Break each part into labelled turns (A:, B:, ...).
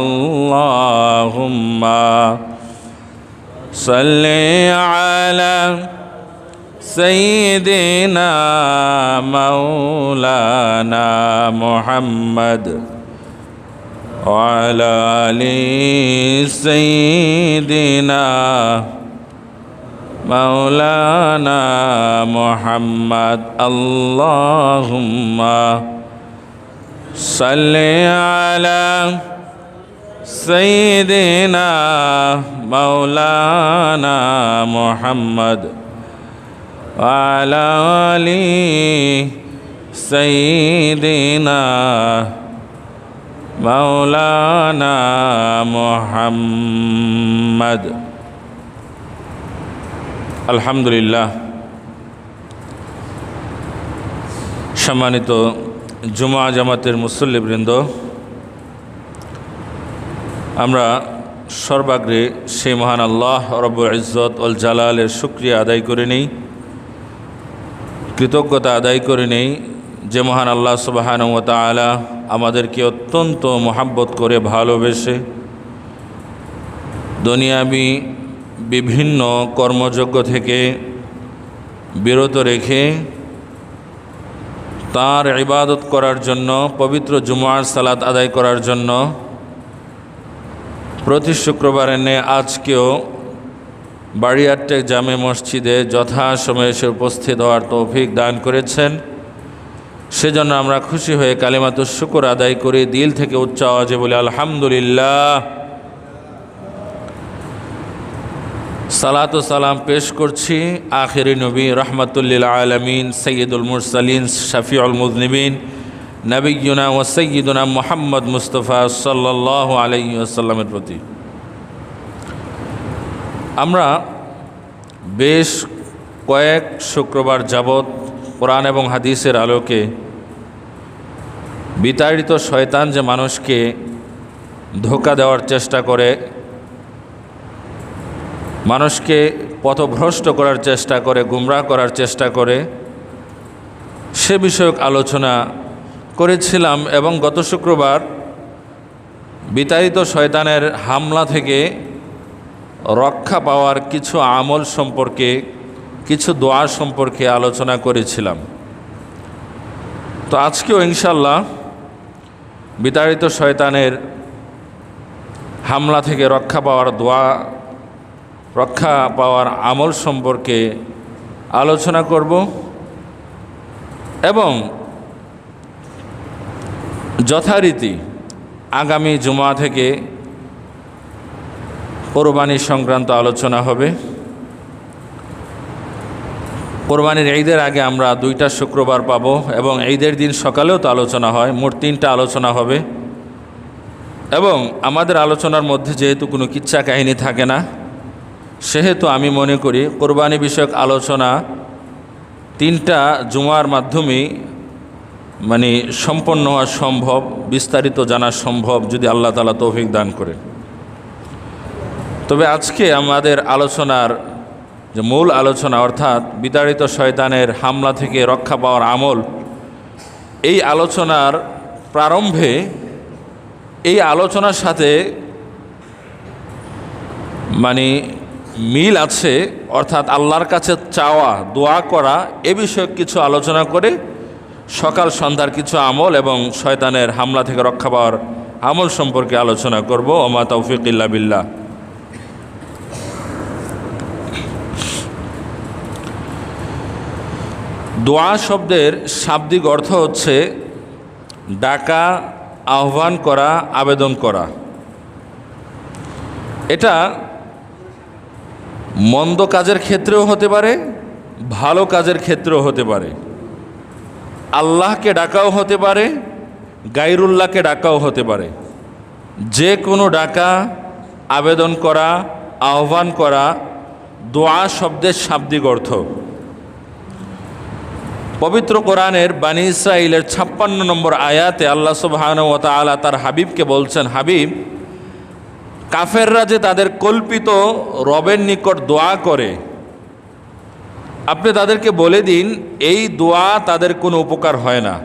A: اللهم صل على سيدنا مولانا محمد وعلى آل سيدنا مولانا محمد اللهم صل على سيدنا مولانا محمد وعلى آل سيدنا مولانا محمد আলহামদুলিল্লাহ। সম্মানিত জুমা জামাতের মুসল্লিবৃন্দ, আমরা সর্বাগ্রে সেই মহান আল্লাহ রব্বুল ইজ্জত ওয়াল জালালের শুকরিয়া আদায় করে নেই, কৃতজ্ঞতা আদায় করে নেই যে মহান আল্লাহ সুবহানাহু ওয়া তাআলা আমাদেরকে অত্যন্ত মহাব্বত করে ভালোবেসে দুনিয়াবি বিভিন্ন কর্মযজ্ঞ থেকে বিরত রেখে তার ইবাদত করার জন্য, পবিত্র জুমার সালাত আদায় করার জন্য প্রতি শুক্রবারের ন্যায় আজকেও বাড়িয়ারটেক জামে মসজিদে যথাসময়ে এসে উপস্থিত হওয়ার তৌফিক দান করেছেন। সেজন্য আমরা খুশি হয়ে কালিমাতুশ শুকর আদায় করে দিল থেকে উচ্চ আওয়াজে বলি আলহামদুলিল্লাহ। সালাত ও সালাম পেশ করছি আখিরি নবী রহমাতুল্লিল আলামিন সৈয়দুল মুরসালিন শফিউল মুজনিবিন নবিয়ুনা ওয়া সাইয়্যিদুনা মুহাম্মদ মুস্তাফা সাল্লাল্লাহু আলাইহি ওয়াসাল্লামের প্রতি। আমরা বেশ কয়েক শুক্রবার যাবৎ কোরআন এবং হাদিসের আলোকে বিতাড়িত শয়তান যে মানুষকে ধোঁকা দেওয়ার চেষ্টা করে, মানুষকে পথভ্রষ্ট করার চেষ্টা করে, গুমরাহ করার চেষ্টা করে, সে বিষয়ক আলোচনা করেছিলাম। এবং গত শুক্রবার বিতাড়িত শয়তানের হামলা থেকে রক্ষা পাওয়ার কিছু আমল সম্পর্কে, কিছু দোয়া সম্পর্কে আলোচনা করেছিলাম। তো আজকেও ইনশাআল্লাহ বিতাড়িত শয়তানের হামলা থেকে রক্ষা পাওয়ার দোয়া, রক্ষা পাওয়ার আমল সম্পর্কে আলোচনা করব এবং যথারীতি আগামী জুমা থেকে কোরবানি সংক্রান্ত আলোচনা হবে। কোরবানির ঈদের আগে আমরা 2টা শুক্রবার পাব এবং ঈদের দিন সকালেও তো আলোচনা হয়, মোট 3টা আলোচনা হবে। এবং আমাদের আলোচনার মধ্যে যেহেতু কোনো কিচ্ছা কাহিনী থাকে না, সেহেতু আমি মনে করি কোরবানি বিষয়ক আলোচনা 3টা জুমার মাধ্যমেই সম্পন্ন হওয়া সম্ভব, বিস্তারিত জানা সম্ভব যদি আল্লাহ তাআলা তৌফিক দান করে। তবে আজকে আমাদের আলোচনার যে মূল আলোচনা, অর্থাৎ বিতাড়িত শয়তানের হামলা থেকে রক্ষা পাওয়ার আমল, এই আলোচনার প্রারম্ভে এই আলোচনার সাথে মিল আছে, অর্থাৎ আল্লাহর কাছে চাওয়া, দোয়া করা, এ বিষয়ক কিছু আলোচনা করে সকাল সন্ধ্যার কিছু আমল এবং শয়তানের হামলা থেকে রক্ষা পাওয়ার আমল সম্পর্কে আলোচনা করব। ওমা তৌফিক ইল্লা বিল্লাহ। দোয়া শব্দের শাব্দিক অর্থ হচ্ছে ডাকা, আহ্বান করা, আবেদন করা। এটা মন্দ কাজের ক্ষেত্রেও হতে পারে, ভালো কাজের ক্ষেত্রেও হতে পারে। আল্লাহকে ডাকাও হতে পারে, গায়রুল্লাহকে ডাকাও হতে পারে। যে কোনো ডাকা, আবেদন করা, আহ্বান করা দোয়া শব্দের শাব্দিক অর্থ। পবিত্র কোরআনের বানী ইসরাঈলের 56 নম্বর আয়াতে আল্লাহ সুবহানাহু ওয়া তাআলা তার হাবিবকে বলছেন, হাবিব, কাফেররা যে তাদের কল্পিত রবের নিকট দোয়া করে, আপনি তাদেরকে বলে দিন এই দোয়া তাদের কোনো উপকার হয় না।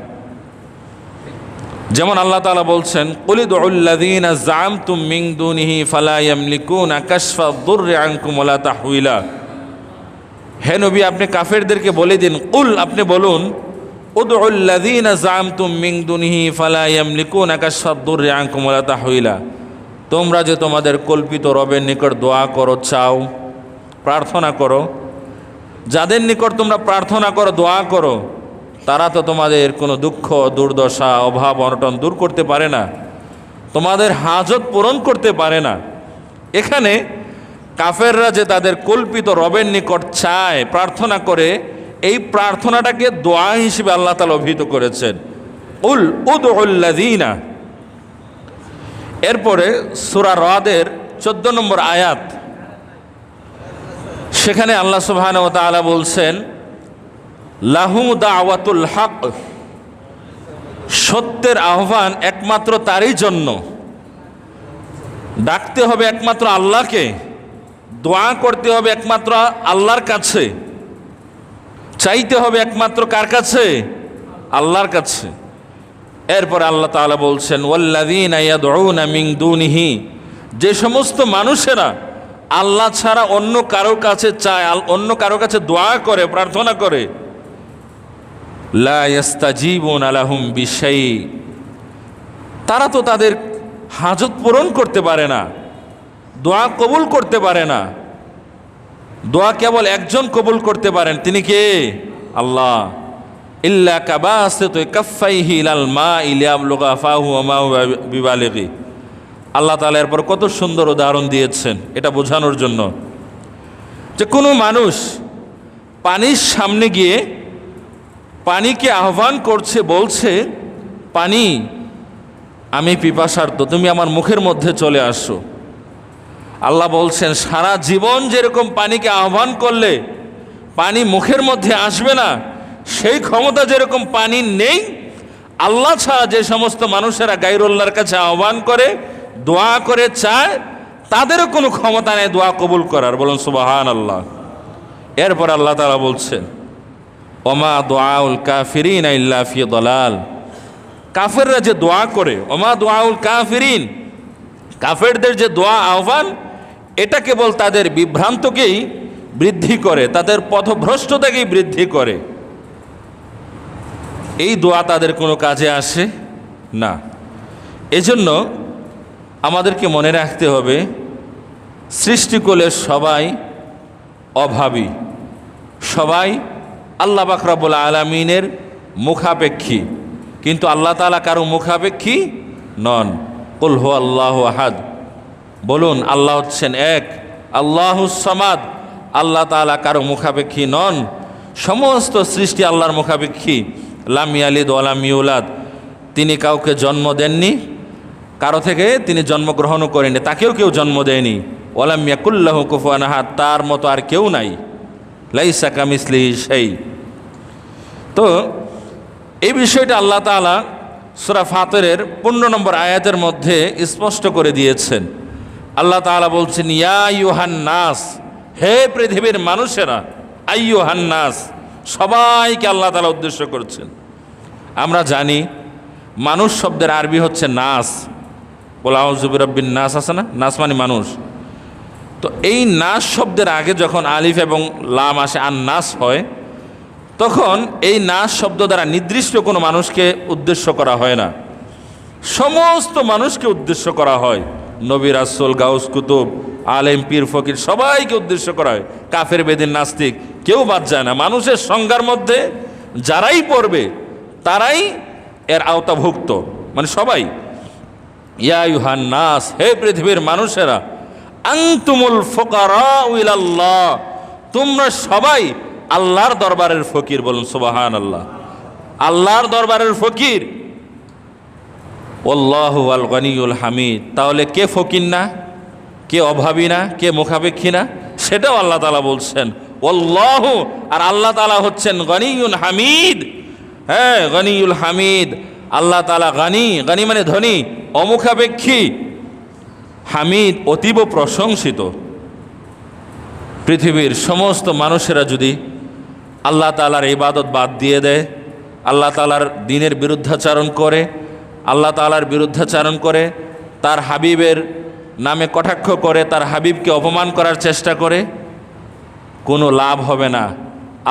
A: যেমন আল্লাহ তাআলা বলছেন, কুল উদউল্লাযীনা যাআমতুম মিন দুনিহি ফালা ইয়ামলিকুনা কাশফা দুররি আনকুম ওয়ালা তাহউইলা। হে নবী, আপনি কাফেরদেরকে বলে দিন, কুল, আপনি বলুন, উদউল্লাযীনা যাআমতুম মিন দুনিহি ফালা ইয়ামলিকুনা কাশফা দুররি আনকুম ওয়ালা তাহউইলা। তোমরা যে তোমাদের কল্পিত রবের নিকট দোয়া করো, চাও, প্রার্থনা করো, যাদের নিকট তোমরা প্রার্থনা করো, দোয়া করো, তারা তো তোমাদের কোনো দুঃখ, দুর্দশা, অভাব, অনটন দূর করতে পারে না, তোমাদের হাজত পূরণ করতে পারে না। এখানে কাফেররা যে তাদের কল্পিত রবের নিকট চায়, প্রার্থনা করে, এই প্রার্থনাটাকে দোয়া হিসেবে আল্লাহ তাআলা অভিহিত করেছেন, উল উদউল্লাযীনা। এরপরে সূরা রাদের 14 নম্বর আয়াত, সেখানে আল্লাহ সুবহানাহু ওয়া তাআলা বলছেন, লাহু দাওয়াতুল হক, সত্যের আহ্বান একমাত্র তারই জন্য। ডাকতে হবে একমাত্র আল্লাহকে, দোয়া করতে হবে একমাত্র আল্লাহর কাছে, চাইতে হবে একমাত্র কার কাছে? আল্লাহর কাছে। এরপর আল্লাহ তাআলা বলছেন, ওয়াল্লাযীনা ইয়াদউনা মিন দুনিহি, যে সমস্ত মানুষেরা আল্লাহ ছাড়া অন্য কারোর কাছে চায়, অন্য কারোর কাছে দোয়া করে, প্রার্থনা করে, লা ইস্তাজিবুনা লাহুম বিশাই, তারা তো তাদের হাজত পূরণ করতে পারে না, দোয়া কবুল করতে পারে না। দোয়া কেবল একজন কবুল করতে পারেন, তিনি কে? আল্লাহ। ইল্লা কাবাসিতু কাফাইহি ইলাল মাই লিয়াবলুগা ফাহু ওয়া মা হুয়া বিবালিগি। আল্লাহ তাআলা এরপর কত সুন্দর উদাহরণ দিয়েছেন এটা বোঝানোর জন্য, যে কোনো মানুষ পানির সামনে গিয়ে পানিকে আহ্বান করছে, বলছে, পানি, আমি পিপাসার্ত, তুমি আমার মুখের মধ্যে চলে আসো। আল্লাহ বলছেন, সারা জীবন যেরকম পানিকে আহ্বান করলে পানি মুখের মধ্যে আসবে না, সেই ক্ষমতা যেরকম পানি নেই, আল্লাহ ছাড়া যে সমস্ত মানুষেরা গায়রুল্লাহর কাছে আহ্বান করে, দোয়া করে, চায়, তাদেরও কোনো ক্ষমতা নেই দোয়া কবুল করার। বলুন সুবহানাল্লাহ। এরপর আল্লাহ তাআলা বলছেন, ওমা দুআউল কাফিরিনা ইল্লা ফি দালাল, কাফেররা যে দোয়া করে, ওমা দুআউল কাফিরিন, কাফেরদের যে দোয়া আহ্বান, এটা কেবল তাদের বিভ্রান্তকেই বৃদ্ধি করে, তাদের পথভ্রষ্টতাকেই বৃদ্ধি করে। এই দোয়া তাদের কোনো কাজে আসে না। এজন্য আমাদেরকে মনে রাখতে হবে, সৃষ্টিকুলের সবাই অভাবী, সবাই আল্লাহ পাক রব্বুল আলামিনের মুখাপেক্ষী, কিন্তু আল্লাহ তাআলা কারো মুখাপেক্ষী নন। কুল হুয়াল্লাহু আহাদ, বলুন আল্লাহ হচ্ছেন এক, আল্লাহুস সামাদ, আল্লাহ তাআলা কারো মুখাপেক্ষী নন। সমস্ত সৃষ্টি আল্লাহর মুখাপেক্ষী। লাম ইয়ালিদ ওয়া লাম ইউলাদ, তিনি কাউকে জন্ম দেননি, কারো থেকে তিনি জন্মগ্রহণও করেনি, তাকেও কেউ জন্ম দেয়নি। ওয়া লাম ইয়াকুল লাহু কুফুয়ান আহাদ, তার মতো আর কেউ নাই। লাইসা কামিসলিহি শাই। তো এই বিষয়টা আল্লাহ তাআলা সূরা ফাতিরের 15 নম্বর আয়াতের মধ্যে স্পষ্ট করে দিয়েছেন। আল্লাহ তাআলা বলছেন, ইয়া আইয়ুহান নাস, হে পৃথিবীর মানুষেরা, আইয়ুহান নাস, সবাইকে আল্লাহ তাআলা উদ্দেশ্য করছেন। আমরা জানি মানুষ শব্দের আরবি হচ্ছে নাস, বলা আউযু বিরাব্বিন নাস আছে না, নাস মানে মানুষ। তো এই নাস শব্দের আগে যখন আলিফ এবং লাম আসে, আন নাস হয়, তখন এই নাস শব্দ দ্বারা নির্দিষ্ট কোনো মানুষকে উদ্দেশ্য করা হয় না, সমস্ত মানুষকে উদ্দেশ্য করা হয়। নবী, রাসূল, গাউস, কুতুব, আলেম, পীর, ফকির, সবাইকে উদ্দেশ্য করা হয়। কাফের, বেদিন, নাস্তিক কেউ বাদ যায় না। মানুষের সংজ্ঞার মধ্যে যারাই পড়বে তারাই এর আওতাভুক্ত, মানে সবাই। ইয়া আইয়ুহান নাস, হে পৃথিবীর মানুষেরা, আনতুমুল ফুকারাউ ইলাল্লাহ, তোমরা সবাই আল্লাহর দরবারের ফকির। বলুন সুবহানাল্লাহ। আল্লাহর দরবারের ফকির। আল্লাহু আল গনিউল হামিদ, তাহলে কে ফকির না, কে অভাবী না, কে মুখাপেক্ষী না, সেটাও আল্লাহ তাআলা বলছেন। আল্লাহু, আর আল্লাহ তাআলা হচ্ছেন গনিউল হামিদ। হ্যাঁ, গনিউল হামিদ, আল্লাহ তাআলা গনি, গনি মানে ধনী, অমুখাপেক্ষী, হামিদ অতীব প্রশংসিত। পৃথিবীর সমস্ত মানুষেরা যদি আল্লাহ তাআলার ইবাদত বাদ দিয়ে দেয়, আল্লাহ তাআলার দ্বীনের বিরুদ্ধাচরণ করে, আল্লাহ তাআলার বিরুদ্ধাচারণ করে, তার হাবিবের নামে কটাক্ষ করে, তার হাবিবকে অপমান করার চেষ্টা করে, কোনো লাভ হবে না।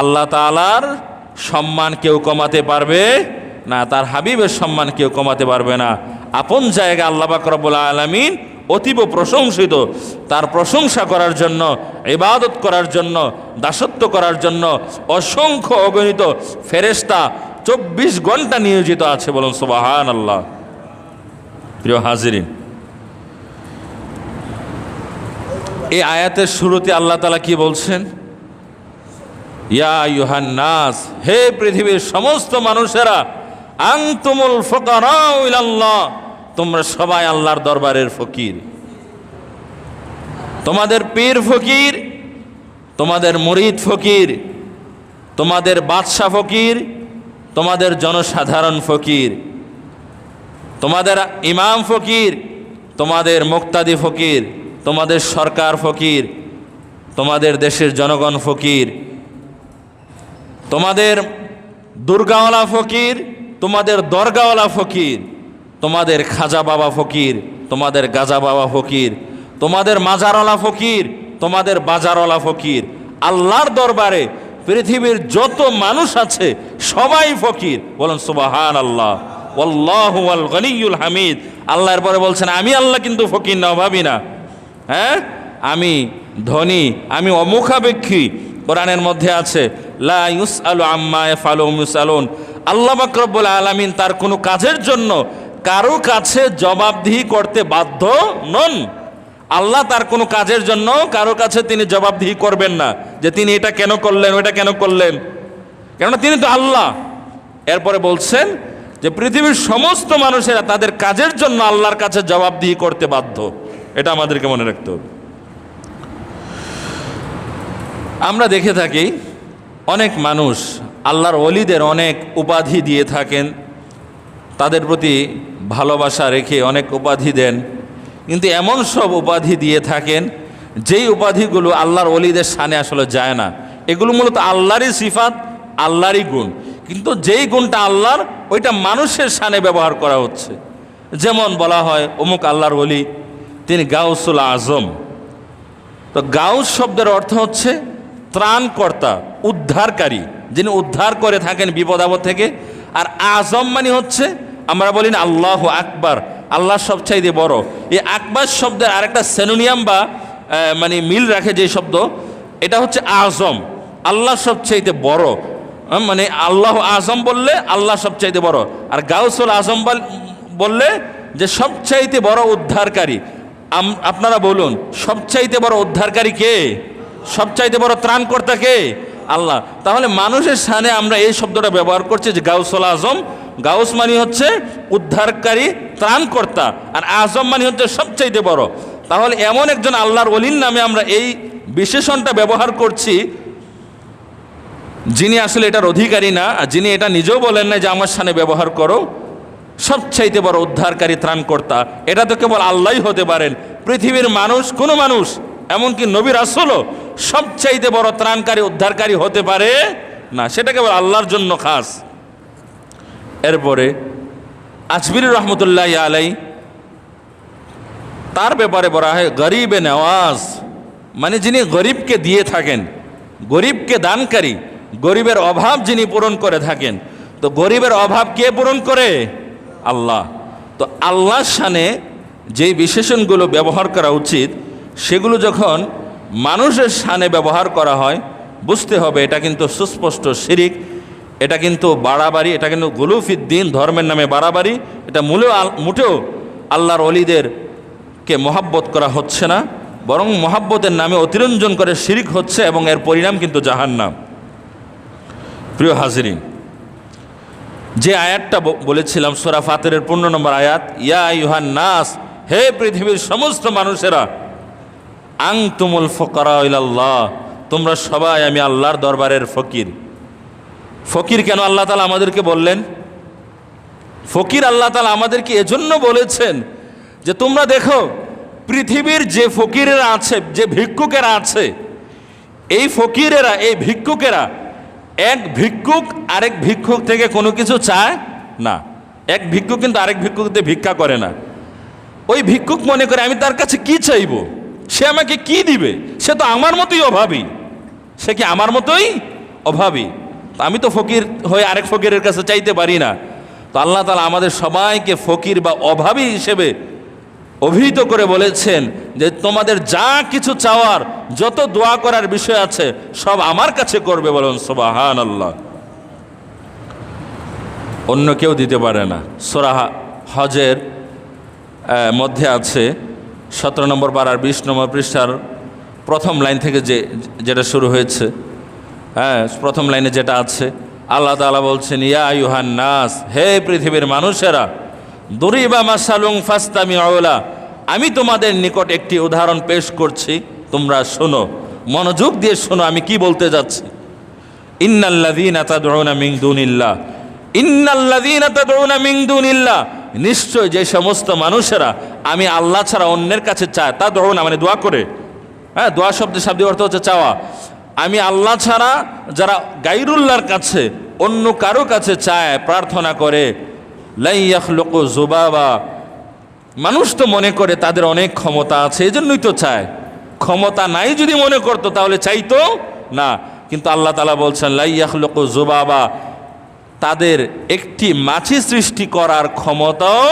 A: আল্লাহ তাআলার সম্মান কেউ কমাতে পারবে না, তার হাবিবের সম্মান কেউ কমাতে পারবে না। আপন জায়গা আল্লাহ পাক রব্বুল আলামিন অতীব প্রশংসিত। তার প্রশংসা করার জন্য, ইবাদত করার জন্য, দাসত্ব করার জন্য অসংখ্য অগণিত ফেরেশতা 24 ঘন্টা নিয়োজিত আছে। বলুন সুবহানাল্লাহ। প্রিয় হাজিরিন, এই আয়াতের শুরুতে আল্লাহ তাআলা কি বলছেন? ইয়া আইয়ুহান নাস, হে পৃথিবীর সমস্ত মানুষেরা, আনতুমুল ফুকারাউ ইলাল্লাহ, তোমরা সবাই আল্লাহর দরবারের ফকির। তোমাদের পীর ফকির, তোমাদের মুরিদ ফকির, তোমাদের বাদশা ফকির, তোমাদের জনসাধারণ ফকির, তোমাদের ইমাম ফকির, তোমাদের মুক্তাদি ফকির, তোমাদের সরকার ফকির, তোমাদের দেশের জনগণ ফকির, তোমাদের দুর্গাওয়ালা ফকির, তোমাদের দরগাওয়ালা ফকির, তোমাদের খাজা বাবা ফকির, তোমাদের গাজা বাবা ফকির, তোমাদের মাজারওয়ালা ফকির, তোমাদের বাজারওয়ালা ফকির। আল্লাহর দরবারে পৃথিবীর যত মানুষ আছে সবাই ফকির। বলেন সুবহানাল্লাহ। আল্লাহু আল গনিয়ুল হামিদ। আল্লাহর পরে বলছেন আমি আল্লাহ কিন্তু ফকির না, অভাবী না। হ্যাঁ, আমি ধনী, আমি অমুখাপেক্ষী। কোরআনের মধ্যে আছে লা ইউসআলু আম্মা ইয়াফআলু হুম ইউসআলুন। আল্লাহ পাক রব্বুল আলামিন তার কোনো কাজের জন্য কারো কাছে জবাবদিহি করতে বাধ্য নন। আল্লাহ তার কোনো কাজের জন্য কারো কাছে তিনি জবাবদিহি করবেন না যে তিনি এটা কেন করলেন, ওইটা কেন করলেন, কেননা তিনি তো আল্লাহ। এরপরে বলছেন যে পৃথিবীর সমস্ত মানুষেরা তাদের কাজের জন্য আল্লাহর কাছে জবাবদিহি করতে বাধ্য। এটা আমাদেরকে মনে রাখতে হবে। আমরা দেখে থাকি অনেক মানুষ আল্লাহর ওলিদের অনেক উপাধি দিয়ে থাকেন, তাদের প্রতি ভালোবাসা রেখে অনেক উপাধি দেন, কিন্তু এমন সব উপাধি দিয়ে থাকেন যেই উপাধিগুলো আল্লাহর ওলিদের শানে আসলে যায় না। এগুলো মূলত আল্লাহরই সিফাত, আল্লাহরই গুণ, কিন্তু যেই গুণটা আল্লাহর ওইটা মানুষের শানে ব্যবহার করা হচ্ছে। যেমন বলা হয় অমুক আল্লাহর ওলি, তিনি গাউসুল আজম। তো গাউস শব্দের অর্থ হচ্ছে ত্রাণকর্তা, উদ্ধারকারী, যিনি উদ্ধার করে থাকেন বিপদ আপদ থেকে। আর আজম মানে হচ্ছে, আমরা বলি না আল্লাহু আকবার, আল্লাহ সবচাইতে বড়। এই আকবার শব্দের আরেকটা সেনোনিয়াম বা মানে মিল রাখে যে শব্দ, এটা হচ্ছে আজম, আল্লাহ সবচাইতে বড়। মানে আল্লাহ আজম বললে আল্লাহ সবচাইতে বড়, আর গাউসুল আজম বললে যে সবচাইতে বড় উদ্ধারকারী। আপনারা বলুন সবচাইতে বড় উদ্ধারকারী কে? সবচাইতে বড় ত্রাণকর্তা কে? আল্লাহ। তাহলে মানুষের সামনে আমরা এই শব্দটা ব্যবহার করছি যে গাউসুল আজম। গাউস মানে হচ্ছে উদ্ধারকারী, ত্রাণকর্তা, আর আজম মানে হচ্ছে সবচাইতে বড়। তাহলে এমন একজন আল্লাহর ওলির নামে আমরা এই বিশেষণটা ব্যবহার করছি যিনি আসলে এটার অধিকারী না, আর যিনি এটা নিজেও বলেন না যে আমার সামনে ব্যবহার করো। সবচাইতে বড় উদ্ধারকারী, ত্রাণকর্তা, এটা তো কেবল আল্লাহই হতে পারেন। পৃথিবীর মানুষ, কোনো মানুষ, এমনকি নবী রাসূলও সবচাইতে বড় ত্রাণকারী, উদ্ধারকারী হতে পারে না, সেটা কেবল আল্লাহর জন্য খাস। এরপরে আজমির রহমতুল্লাহ আলাই, তার ব্যাপারে বলা হয় গরিবে নওয়াজ, মানে যিনি গরিবকে দিয়ে থাকেন, গরিবকে দানকারী, গরিবের অভাব যিনি পূরণ করে থাকেন। তো গরিবের অভাব কে পূরণ করে? আল্লাহ। তো আল্লাহর শানে যেই বিশেষণগুলো ব্যবহার করা উচিত সেগুলো যখন মানুষের শানে ব্যবহার করা হয়, বুঝতে হবে এটা কিন্তু সুস্পষ্ট শিরিক, এটা কিন্তু বাড়াবাড়ি, এটা কিন্তু গুলুফিদ্দিন, ধর্মের নামে বাড়াবাড়ি। এটা মোটেও আল্লাহর ওলিদেরকে মহাব্বত করা হচ্ছে না, বরং মহাব্বতের নামে অতিরঞ্জন করে শিরিক হচ্ছে, এবং এর পরিণাম কিন্তু জাহান্নাম। প্রিয় হাজিরিন, যে আয়াতটা বলেছিলাম সূরা ফাতিরের 15 নম্বর আয়াত, ইয়া আইয়ুহান নাস, হে পৃথিবীর সমস্ত মানুষেরা, আনতুমুল ফুকারা ইলাল্লাহ, তোমরা সবাই আমি আল্লাহর দরবারের ফকির। ফকির কেন আল্লাহ তাআলা আমাদেরকে বললেন? ফকির আল্লাহ তাআলা আমাদেরকে এজন্য বলেছেন যে তোমরা দেখো পৃথিবীর যে ফকিরেরা আছে, যে ভিক্ষুকেরা আছে, এই ফকিরেরা, এই ভিক্ষুকেরা এক ভিক্ষুক আরেক ভিক্ষুক থেকে কোনো কিছু চায় না। এক ভিক্ষুক কিন্তু আরেক ভিক্ষুকতে ভিক্ষা করে না। ওই ভিক্ষুক মনে করে আমি তার কাছে কি চাইব, সে আমাকে কি দিবে, সে তো আমার মতোই অভাবী। সে কি আমার মতোই অভাবী? আমি তো ফকির হয়ে আরেক ফকিরের কাছে চাইতে পারি না। তো আল্লাহ তাআলা আমাদের সবাইকে ফকির বা অভাবী হিসেবে অভিহিত করে বলেছেন যে তোমাদের যা কিছু চাওয়ার, যত দোয়া করার বিষয় আছে সব আমার কাছে করবে। বলুন সুবহানাল্লাহ। অন্য কেউ দিতে পারে না। সূরা হজের মধ্যে আছে 17 নম্বর পারার 20 নম্বর পৃষ্ঠার প্রথম লাইন থেকে যেটা শুরু হয়েছে, প্রথম লাইনে যেটা আছে, আল্লাহ তাআলা বলছেন ইয়া আইয়ুহান নাস, হে পৃথিবীর মানুষেরা, দুরিবা মাসালুন ফাসতামিউ লা, আমি তোমাদের নিকট একটি উদাহরণ পেশ করছি, তোমরা শোনো, মনোযোগ দিয়ে শোনো আমি কি বলতে যাচ্ছি। ইন্নাল্লাযীনা তাদউনা মিন দুনিল্লাহ, ইন্নাল্লাযীনা তাদউনা মিন দুনিল্লাহ, নিশ্চয় যে সমস্ত মানুষেরা আমি আল্লাহ ছাড়া অন্যের কাছে চায়, তাদউনা মানে দোয়া করে, দোয়া শব্দের শাব্দিক অর্থ হচ্ছে চাওয়া। আমি আল্লাহ ছাড়া যারা গায়রুল্লাহর কাছে অন্য কারো কাছে চায়, প্রার্থনা করে, লা ইয়াখলুকু যুবাবা, মানুষ তো মনে করে তাদের অনেক ক্ষমতা আছে এজন্যই তো চায়। ক্ষমতা নাই যদি মনে করতো তাহলে চাইতো না। কিন্তু আল্লাহ তাআলা বলছেন লা ইয়াখলুকু যুবাবা, তাদের একটি মাছি সৃষ্টি করার ক্ষমতাও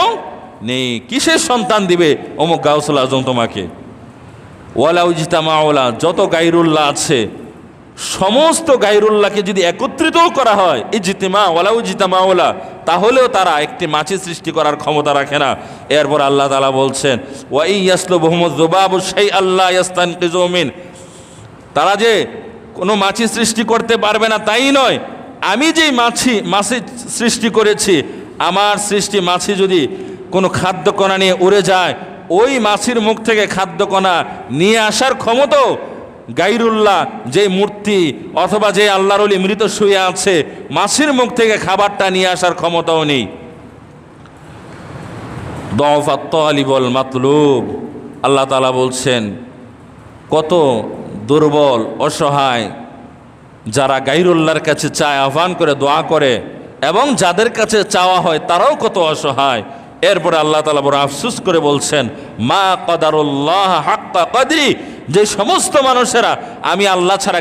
A: নেই। কিসের সন্তান দিবে অমুক গাউসুল আজম তোমাকে? ওয়ালাউ ইজতামাউ লা, যত গায়রুল্লাহ আছে সমস্ত গায়রুল্লাহকে যদি একত্রিতও করা হয়, ইজতিমা ওয়ালাউ ইজতামাউ লা, তাহলেও তারা একটি মাছি সৃষ্টি করার ক্ষমতা রাখে না। এরপর আল্লাহ তাআলা বলছেন ওয়া ইয়াসলুবহুমুয যুবাবু শাইআন লা ইস্তানকিযু মিন, তারা যে কোনো মাছি সৃষ্টি করতে পারবে না তাই নয়, আমি যেই মাছি সৃষ্টি করেছি, আমার সৃষ্টি মাছি যদি কোনো খাদ্যকণা নিয়ে উড়ে যায়, ওই মাছির মুখ থেকে খাদ্যকণা নিয়ে আসার ক্ষমতাও গায়রুল্লাহ, যে মূর্তি অথবা যে আল্লাহর ওলি মৃত শুয়ে আছে, মাছির মুখ থেকে খাবারটা নিয়ে আসার ক্ষমতাও নেই। দফাত তালিব ওয়াল মাতলুব, আল্লাহ তাআলা বলছেন কত দুর্বল অসহায় যারা গায়রুল্লাহর কাছে চায়, আহ্বান করে, দোয়া করে, এবং যাদের কাছে চাওয়া হয় তারাও কত অসহায়। এরপরে আল্লাহ তাআলা বড় আফসোস করে বলছেন মা কদারুল্লাহ হাক্কা কদরি, যে সমস্ত মানুষেরা আমি আল্লাহ ছাড়া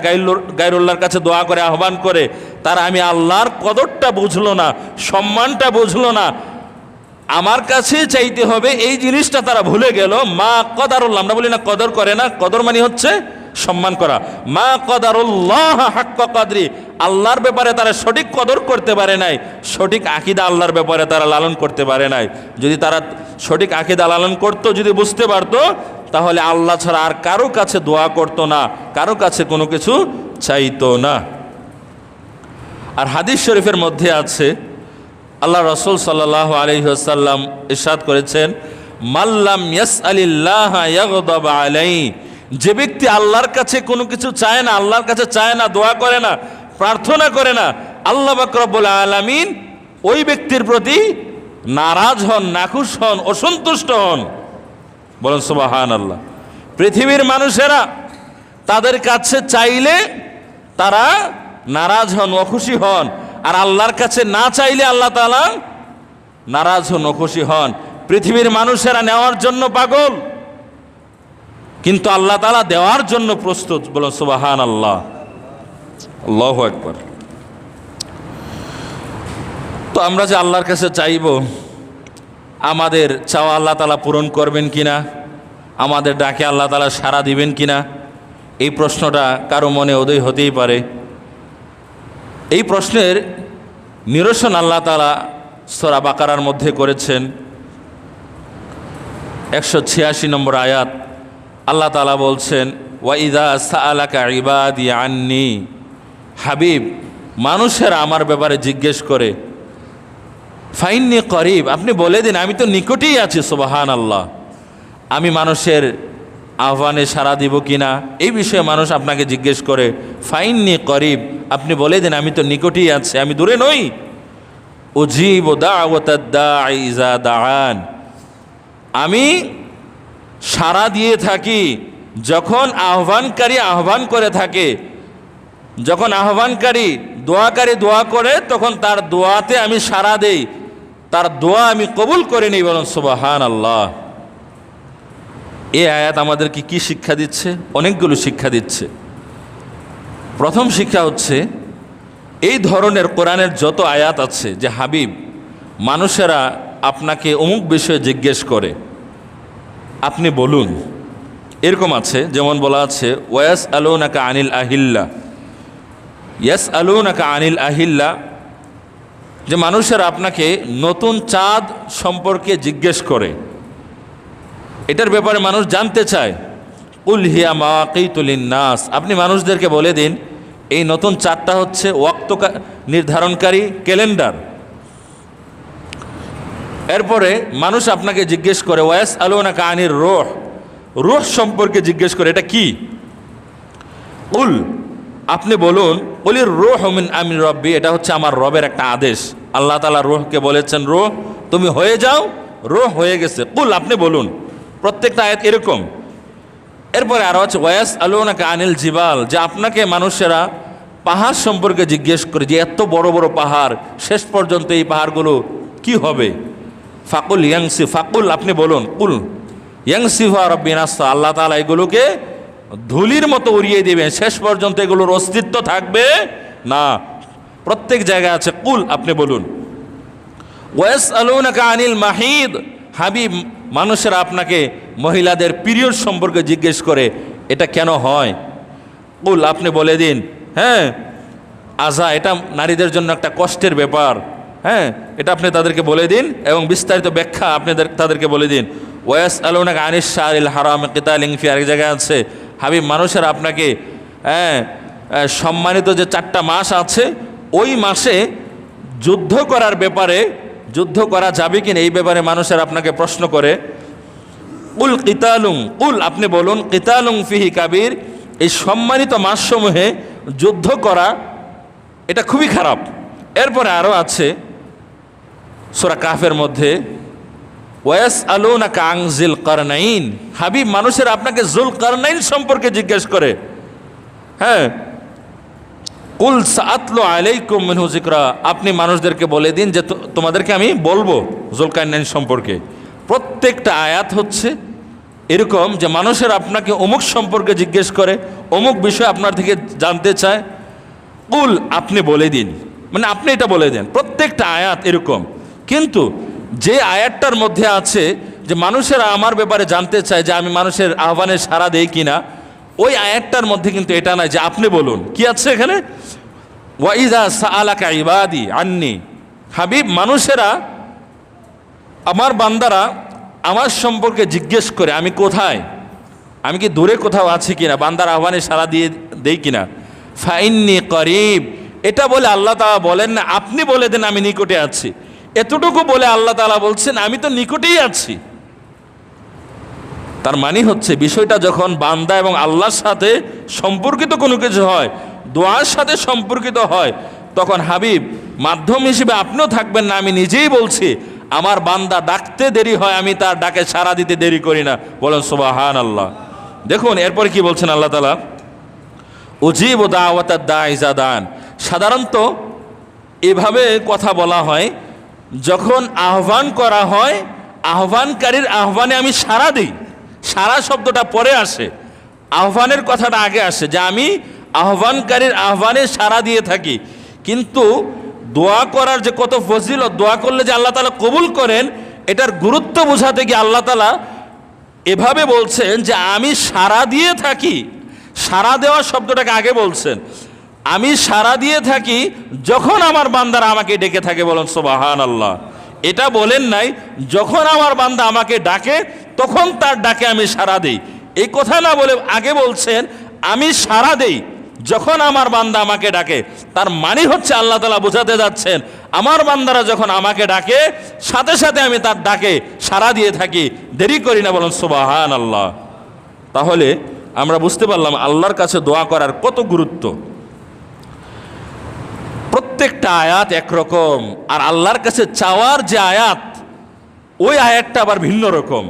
A: গায়রুল্লাহর কাছে দোয়া করে, আহ্বান করে, তারা আমি আল্লাহর কদরটা বুঝলো না, সম্মানটা বুঝলো না, আমার কাছে চাইতে হবে এই জিনিসটা তারা ভুলে গেল। মা কদারুল্লাহ, আমরা বলি না কদর করে না, কদর মানে হচ্ছে সম্মান করা। মা কদারুল্লাহ হাক্কা কদরি, আল্লাহর ব্যাপারে তারা সঠিক কদর করতে পারে নাই, সঠিক আকীদা আল্লাহর ব্যাপারে তারা লালন করতে পারে নাই। যদি তারা সঠিক আকীদা লালন করতো, যদি বুঝতে পারতো, তাহলে আল্লাহ ছাড়া আর কারো কাছে দোয়া করতো না, কারো কাছে কোনো কিছু চাইতো না। আর হাদিস শরীফের মধ্যে আছে আল্লাহ রাসূল সাল্লাল্লাহু আলাইহি ওয়াসাল্লাম ইরশাদ করেছেন মাল্লাম ইয়াসআলিল্লাহা ইয়াগদাব আলাইহি, যে ব্যক্তি আল্লাহর কাছে কোনো কিছু চায় না, আল্লাহর কাছে চায় না, দোয়া করে না, প্রার্থনা করে না, আল্লাহ পাক রব্বুল আলামিন ওই ব্যক্তির প্রতি নারাজ হন, নাখুশ হন, অসন্তুষ্ট হন। বলেন সুবহানাল্লাহ। পৃথিবীর মানুষেরা তাদের কাছে চাইলে তারা নারাজ হন, অখুশি হন, আর আল্লাহর কাছে না চাইলে আল্লাহ তাআলা নারাজ হন, অখুশি হন। পৃথিবীর মানুষেরা নেওয়ার জন্য পাগল, কিন্তু আল্লাহ তাআলা দেওয়ার জন্য প্রস্তুত। বলেন সুবহানাল্লাহ, আল্লাহু আকবার। তো আমরা যে আল্লাহর কাছে চাইব, আমাদের চাওয়া আল্লাহ তাআলা পূরণ করবেন কিনা, আমাদের ডাকে আল্লাহ তাআলা সাড়া দিবেন কিনা, এই প্রশ্নটা কারো মনে উদয় হতেই পারে। এই প্রশ্নের নিরসন আল্লাহ তাআলা সূরা বাকারার মধ্যে করেছেন। 186 নম্বর আয়াত আল্লাহ তাআলা বলছেন ওয়া ইযা সাআলাকা ইবাদি আন্নি, হাবিব, মানুষেরা আমার ব্যাপারে জিজ্ঞেস করে, ফাইন্নি করিব, আপনি বলে দিন আমি তো নিকটেই আছি। সুবহানাল্লাহ। আমি মানুষের আহ্বানে সাড়া দিব কিনা এই বিষয়ে মানুষ আপনাকে জিজ্ঞেস করে, ফাইন্নি করিব, আপনি বলে দিন আমি তো নিকটেই আছি, আমি দূরে নই। উজিবু দাওয়াতাদ দাঈ ইযা দাআন, আমি সাড়া দিয়ে থাকি যখন আহ্বানকারী আহ্বান করে থাকে। যখন আহ্বানকারী দোয়াকারী দোয়া করে তখন তার দোয়াতে আমি সাড়া দেই। তার দোয়া আমি কবুল করে নিই, বলুন সুবহানাল্লাহ। এই আয়াত আমাদেরকে কি শিক্ষা দিচ্ছে? অনেকগুলো শিক্ষা দিচ্ছে। প্রথম শিক্ষা হচ্ছে, এই ধরনের কোরআনের যত আয়াত আছে যে হাবিব মানুষেরা আপনাকে অমুক বিষয়ে জিজ্ঞেস করে, আপনি বলুন। এরকম আছে, যেমন বলা আছে ওয়াস আলুনাকা আনিল আহিল্লা, ইয়াস আলুনাকা আনিল আহিল্লা, যে মানুষেরা আপনাকে নতুন চাঁদ সম্পর্কে জিজ্ঞেস করে, এটার ব্যাপারে মানুষ জানতে চায়। কুল হিয়া মাওয়াকিতুল লিন্নাস, আপনি মানুষদেরকে বলে দিন এই নতুন চাঁদটা হচ্ছে ওয়াক্ত নির্ধারণকারী ক্যালেন্ডার। এরপরে মানুষ আপনাকে জিজ্ঞেস করে ওয়াস আলুনাকা আনির রূহ, রূহ সম্পর্কে জিজ্ঞেস করে, এটা কি? কুল, আপনি বলুন, বলির রূহ মিন আমরি রব্বি, এটা হচ্ছে আমার রবের একটা আদেশ। আল্লাহ তাআলা রূহকে বলেছেন, রূহ তুমি হয়ে যাও, রূহ হয়ে গেছে। কুল, আপনি বলুন। প্রত্যেকটা আয়াত এরকম। এরপরে আরও আছে ওয়াস আলুনাকা আনিল জিবাল, যে আপনাকে মানুষেরা পাহাড় সম্পর্কে জিজ্ঞেস করে, যে এত বড় বড় পাহাড়, শেষ পর্যন্ত এই পাহাড়গুলো কি হবে? ফাকুল ইয়াংসি, ফাকুল আপনি বলুন, কুল ইয়াংসিফা রব্বি নাসফা, আল্লাহ তাআলা এগুলোকে ধুলির মতো উড়িয়ে দিবেন, শেষ পর্যন্ত এগুলোর অস্তিত্ব থাকবে না। প্রত্যেক জায়গায় আছে কুল, আপনি বলুন। ওয়াস আলুনাকা আনিল মাহিদ, হাবিব মানুষেরা আপনাকে মহিলাদের পিরিয়ড সম্পর্কে জিজ্ঞেস করে, এটা কেন হয়? কুল, আপনি বলে দিন, হ্যাঁ আজা, এটা নারীদের জন্য একটা কষ্টের ব্যাপার, হ্যাঁ এটা আপনি তাদেরকে বলে দিন, এবং বিস্তারিত ব্যাখ্যা আপনি তাদেরকে বলে দিন। ওয়াস আলুনাকা আনিশ শাহরিল হারাম কিতালিন ফি, আরেক জায়গায় আছে হাবিব মানুষেরা আপনাকে সম্মানিত যে 4টা মাস আছে, ওই মাসে যুদ্ধ করার ব্যাপারে, যুদ্ধ করা যাবে কিনা এই ব্যাপারে মানুষের আপনাকে প্রশ্ন করে। কুল কিতালুং, কুল আপনি বলুন, কিতালুং ফিহি কাবির, এই সম্মানিত মাসসমূহে যুদ্ধ করা এটা খুবই খারাপ। এরপরে আরও আছে সূরা কাহফের মধ্যে ওয়াস আলুনাকা আন যিল কারনাইন, হাবিব মানুষের আপনাকে যুল কারনাইন সম্পর্কে জিজ্ঞেস করে, হ্যাঁ কুল সাআতলু আলাইকুম মিনহু যিকরা, আপনি মানুষদেরকে বলে দিন যে তোমাদেরকে আমি বলবো যুলকারনাইন সম্পর্কে। প্রত্যেকটা আয়াত হচ্ছে এরকম যে মানুষের আপনাকে অমুক সম্পর্কে জিজ্ঞেস করে, অমুক বিষয় আপনার থেকে জানতে চায়, কুল আপনি বলে দিন, মানে আপনি এটা বলে দেন। প্রত্যেকটা আয়াত এরকম। কিন্তু যে আয়াতটার মধ্যে আছে যে মানুষেরা আমার ব্যাপারে জানতে চায় যে আমি মানুষের আহ্বানে সাড়া দেই কিনা, ওই আয়াতটার মধ্যে কিন্তু এটা নয় যে আপনি বলুন। কি আছে এখানে? ওয়াইজা সাআলাকা ইবাদি আন্নি, হাবিব মানুষেরা আমার বান্দারা আমার সম্পর্কে জিজ্ঞেস করে আমি কোথায়, আমি কি দূরে কোথাও আছি কিনা, বান্দার আহ্বানে সাড়া দিয়ে দেই কিনা। ফাইন্নি করিব, এটা বলে আল্লাহ তাআলা বলেন না আপনি বলে দেন আমি নিকটে আছি, এতটুকু বলে আল্লাহ তাআলা বলছেন আমি তো নিকটেই আছি। তার মানে হচ্ছে বিষয়টা যখন বান্দা এবং আল্লাহর সাথে সম্পর্কিত কোনো কিছু হয়, দোয়ার সাথে সম্পর্কিত হয়, তখন হাবিব মাধ্যম হিসেবে আপনিও থাকবেন না। আমি নিজেই বলছি আমার বান্দা ডাকতে দেরি হয়, আমি তার ডাকে সাড়া দিতে দেরি করি না, বলেন সুবহানাল্লাহ। দেখুন এরপরে কি বলছেন আল্লাহ তাআলা, উজিবু দাওয়াতাদ দাঈ ইযা দান, সাধারণত এভাবে কথা বলা হয় যখন আহ্বান করা হয়, আহ্বানকারীর আহ্বানে আমি সাড়া দিই। সাড়া শব্দটা পরে আসে, আহ্বানের কথাটা আগে আসে, যে আমি আহ্বানকারীর আহ্বানে সাড়া দিয়ে থাকি। কিন্তু দোয়া করার যে কত ফজিলত, দোয়া করলে যে আল্লাহ তাআলা কবুল করেন, এটার গুরুত্ব বোঝাতে গিয়ে আল্লাহ তাআলা এভাবে বলছেন যে আমি সাড়া দিয়ে থাকি। সাড়া দেওয়া শব্দটাকে আগে বলছেন, আমি সাড়া দিয়ে থাকি যখন আমার বান্দারা আমাকে ডেকে থাকে, বলেন সুবহানাল্লাহ। এটা বলেন নাই যখন আমার বান্দা আমাকে ডাকে তখন তার ডাকে আমি সাড়া দেই, এই কথা না বলে আগে বলছেন আমি সাড়া দেই যখন আমার বান্দা আমাকে ডাকে। তার মানে হচ্ছে আল্লাহ তাআলা বোঝাতে যাচ্ছেন আমার বান্দারা যখন আমাকে ডাকে সাথে সাথে আমি তার ডাকে সাড়া দিয়ে থাকি, দেরি করি না, বলেন সুবহানাল্লাহ। তাহলে আমরা বুঝতে পারলাম আল্লাহর কাছে দোয়া করার কত গুরুত্ব। প্রত্যেকটা আয়াত একরকম, আর আল্লাহর কাছে চাওয়ার যে আয়াত, ওই আয়াতটা আবার ভিন্ন রকম।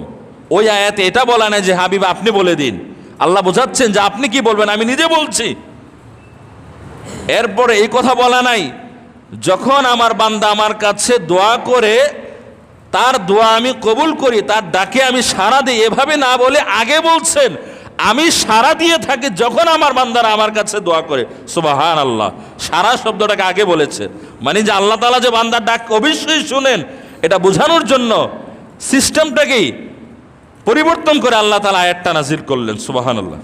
A: ওই আয়াতে এটা বলা নাই যে হাবিব আপনি বলে দিন, আল্লাহ বোঝাচ্ছেন যে আপনি কি বলবেন আমি নিজে বলছি। এরপরে এই কথা বলা নাই যখন আমার বান্দা আমার কাছে দোয়া করে তার দোয়া আমি কবুল করি, তার ডাকে আমি সাড়া দিই, এভাবে না বলে আগে বলছেন আমি সাড়া দিয়ে থাকি যখন আমার বান্দারা আমার কাছে দোয়া করে। সুবহানাল্লাহ, সাড়া শব্দটাকে আগে বলেছে, মানে যে আল্লাহ তাআলা যে বান্দার ডাক অবশ্যই শুনেন, এটা বোঝানোর জন্য সিস্টেমটাকেই পরিবর্তন করে আল্লাহ তাআলা আয়াতটা নাজিল করলেন। সুবহানাল্লাহ।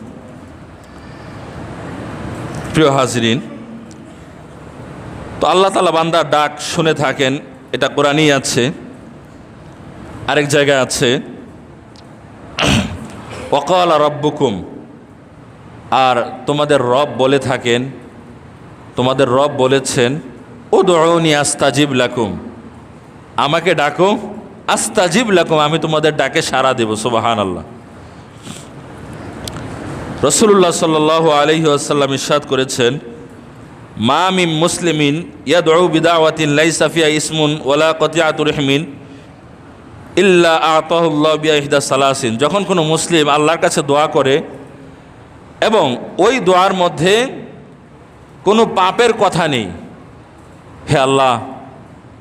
A: প্রিয় হাজিরিন, তো আল্লাহ তাআলা বান্দার ডাক শুনে থাকেন, এটা কোরআনেই আছে। আরেক জায়গায় আছে ওয়াকালা রাব্বুকুম, আর তোমাদের রব বলে থাকেন, তোমাদের রব বলেছেন উদউনি আস্তাজিব লাকুম, আমাকে ডাকো, আস্তাজিব লাকুম, আমি তোমাদের ডাকে সাড়া দেব। সুবহানাল্লাহ। রাসূলুল্লাহ সাল্লাল্লাহু আলাইহি ওয়াসাল্লাম ইরশাদ করেছেন মা মিন মুসলিমিন ইয়াদউ বিদাওয়াতিন লাইসা ফিহা ইসমুন ওয়ালা কতিআতু রহিমিন ইল্লা আতাহুল্লাহু বিইহদা সালাসিন, যখন কোনো মুসলিম আল্লাহর কাছে দোয়া করে এবং ওই দোয়ার মধ্যে কোনো পাপের কথা নেই, হে আল্লাহ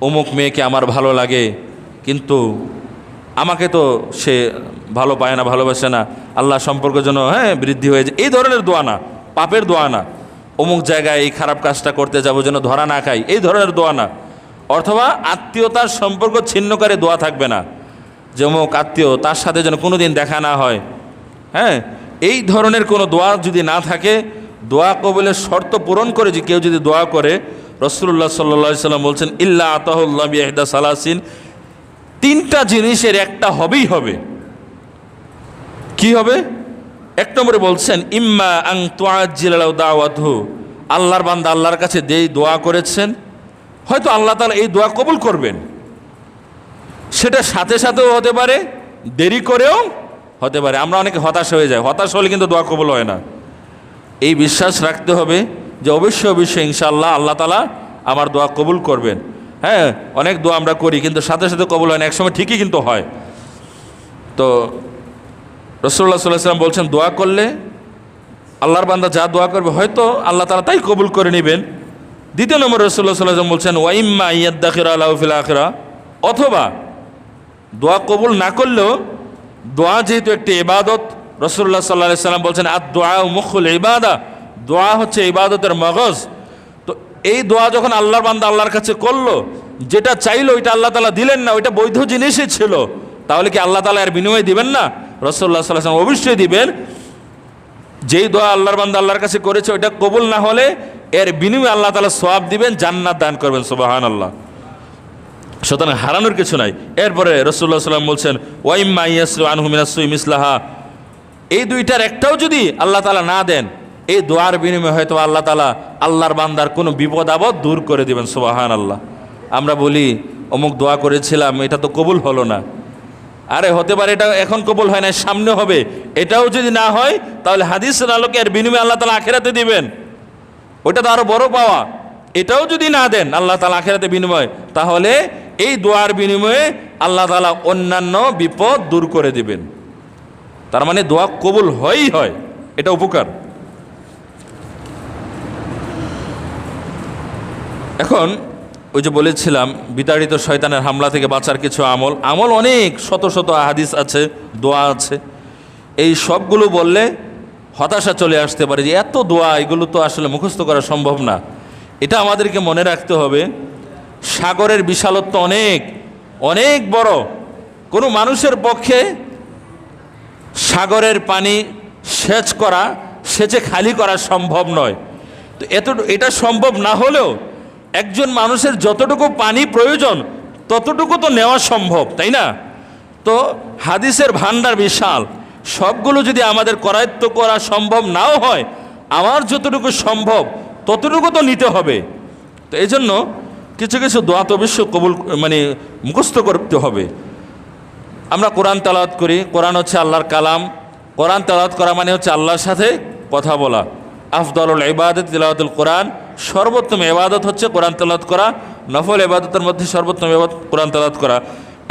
A: অমুক মেয়েকে আমার ভালো লাগে কিন্তু আমাকে তো সে ভালো পায় না, ভালোবাসে না, আল্লাহ সম্পর্কের জন্য বৃদ্ধি হয়ে যায়, এই ধরনের দোয়া না, পাপের দোয়া না, অমুক জায়গায় এই খারাপ কাজটা করতে যাবো যেন ধরা না খাই, এই ধরনের দোয়া না, অথবা আত্মীয়তার সম্পর্ক ছিন্নকারী দোয়া থাকবে না, যে অমুক আত্মীয় তার সাথে যেন কোনো দিন দেখা না হয়, এই ধরনের কোনো দোয়া যদি না থাকে, দোয়া কবুলের শর্ত পূরণ করে যে কেউ যদি দোয়া করে, রাসূলুল্লাহ সাল্লাল্লাহু আলাইহি ওয়াসাল্লাম বলছেন ইল্লা আতাহুল্লাহু বিইহদা সালাসিন, তিনটা জিনিসের একটা হবেই হবে। কি হবে? এক নম্বরে বলছেন ইম্মা আন তুআজ্জিলা লাহু দাওয়াতুহু, আল্লাহর বান্দা আল্লাহর কাছে যেই দোয়া করেছেন হয়তো আল্লাহ তাআলা এই দোয়া কবুল করবেন, সেটা সাথে সাথেও হতে পারে, দেরি করেও হতে পারে। আমরা অনেকে হতাশ হয়ে যাই, হতাশ হলে কিন্তু দোয়া কবুল হয় না। এই বিশ্বাস রাখতে হবে যে অবশ্যই অবশ্যই ইনশাআল্লাহ আল্লাহ তাআলা আমার দোয়া কবুল করবেন। অনেক দোয়া আমরা করি কিন্তু সাথে সাথে কবুল হয় না, একসময় ঠিকই কিন্তু হয়। তো রাসূলুল্লাহ সাল্লাল্লাহু আলাইহি ওয়াসাল্লাম বলছেন দোয়া করলে আল্লাহর বান্দা যা দোয়া করবে হয়তো আল্লাহ তাআলা তাই কবুল করে নেবেন। দ্বিতীয় নম্বর রাসূলুল্লাহ সাল্লাল্লাহু আলাইহি ওয়াসাল্লাম বলছেন ওয়া ইম্মা ইয়াদাখিরা লাহু ফিল আখিরা, অথবা দোয়া কবুল না করলেও দোয়া যেহেতু একটি ইবাদত, রাসূলুল্লাহ সাল্লাল্লাহু আলাইহি ওয়াসাল্লাম বলছেন আদ-দুআ মুখুল ইবাদা, দোয়া হচ্ছে ইবাদতের মগজ। তো এই দোয়া যখন আল্লাহর বান্দা আল্লাহর কাছে করলো, যেটা চাইলো ওইটা আল্লাহ তাআলা দিলেন না, ওইটা বৈধ জিনিসই ছিল, তাহলে কি আল্লাহ তাআলা এর বিনিময়ে দিবেন না? রাসূলুল্লাহ সাল্লাল্লাহু আলাইহি ওয়াসাল্লাম অবশ্যই দিবেন। যেই দোয়া আল্লাহর বান্দা আল্লাহর কাছে করেছে ওইটা কবুল না হলে এর বিনিময়ে আল্লাহ তাআলা সওয়াব দিবেন, জান্নাত দান করবেন। সুবহানাল্লাহ। সুতরাং হারানোর কিছু নাই। এরপরে রাসূলুল্লাহ সাল্লাল্লাহু আলাইহি ওয়াসাল্লাম বলছেন ওয়া ইম্মা ইয়াসরু আনহু মিনাস-সুই মিসলাহা, এই দুইটার একটাও যদি আল্লাহ তাআলা না দেন, এই দোয়ার বিনিময়ে হয়তো আল্লাহ তাআলা আল্লাহর বান্দার কোনো বিপদ আপদ দূর করে দিবেন। সুবহানাল্লাহ। আমরা বলি অমুক দোয়া করেছিলাম এটা তো কবুল হলো না, আরে হতে পারে এটা এখন কবুল হয় না, সামনে হবে, এটাও যদি না হয় তাহলে হাদিসের আলোকে এর বিনিময়ে আল্লাহ তাআলা আখিরাতে দিবেন, ওইটা তো আরো বড় পাওয়া। এটাও যদি না দেন আল্লাহ তাআলা আখিরাতে বিনিময়, তাহলে এই দোয়ার বিনিময়ে আল্লাহ তাআলা অন্যান্য বিপদ দূর করে দিবেন। তার মানে দোয়া কবুল হয়ই হয়, এটা উপকার। এখন ওই যে বলেছিলাম বিতাড়িত শয়তানের হামলা থেকে বাঁচার কিছু আমল অনেক শত শত হাদিস আছে, দোয়া আছে, এই সবগুলো বললে হতাশা চলে আসতে পারে যে এত দোয়া, এগুলো তো আসলে মুখস্থ করা সম্ভব না। এটা আমাদেরকে মনে রাখতে হবে, সাগরের বিশালত্ব অনেক অনেক বড়, কোনো মানুষের পক্ষে সাগরের পানি সেচে খালি করা সম্ভব নয়। তো এটা সম্ভব না হলেও একজন মানুষের যতটুকু পানি প্রয়োজন ততটুকু তো নেওয়া সম্ভব, তাই না? তো হাদিসের ভান্ডার বিশাল, সবগুলো যদি আমাদের করায়ত্ত করা সম্ভব নাও হয়, আমার যতটুকু সম্ভব ততটুকু তো নিতে হবে। তো এই জন্য কিছু কিছু দোয়া তো অবশ্য কবুল মুখস্থ করতে হবে। আমরা কোরআন তেলাওয়াত করি, কোরআন হচ্ছে আল্লাহর কালাম, কোরআন তেলাওয়াত করা মানে হচ্ছে আল্লাহর সাথে কথা বলা। আফদালুল ইবাদত তিলাওয়াতুল কোরআন, সর্বোত্তম ইবাদত হচ্ছে কোরআন তেলাওয়াত করা, নফল ইবাদতের মধ্যে সর্বোত্তম ইবাদত কোরআন তেলাওয়াত করা।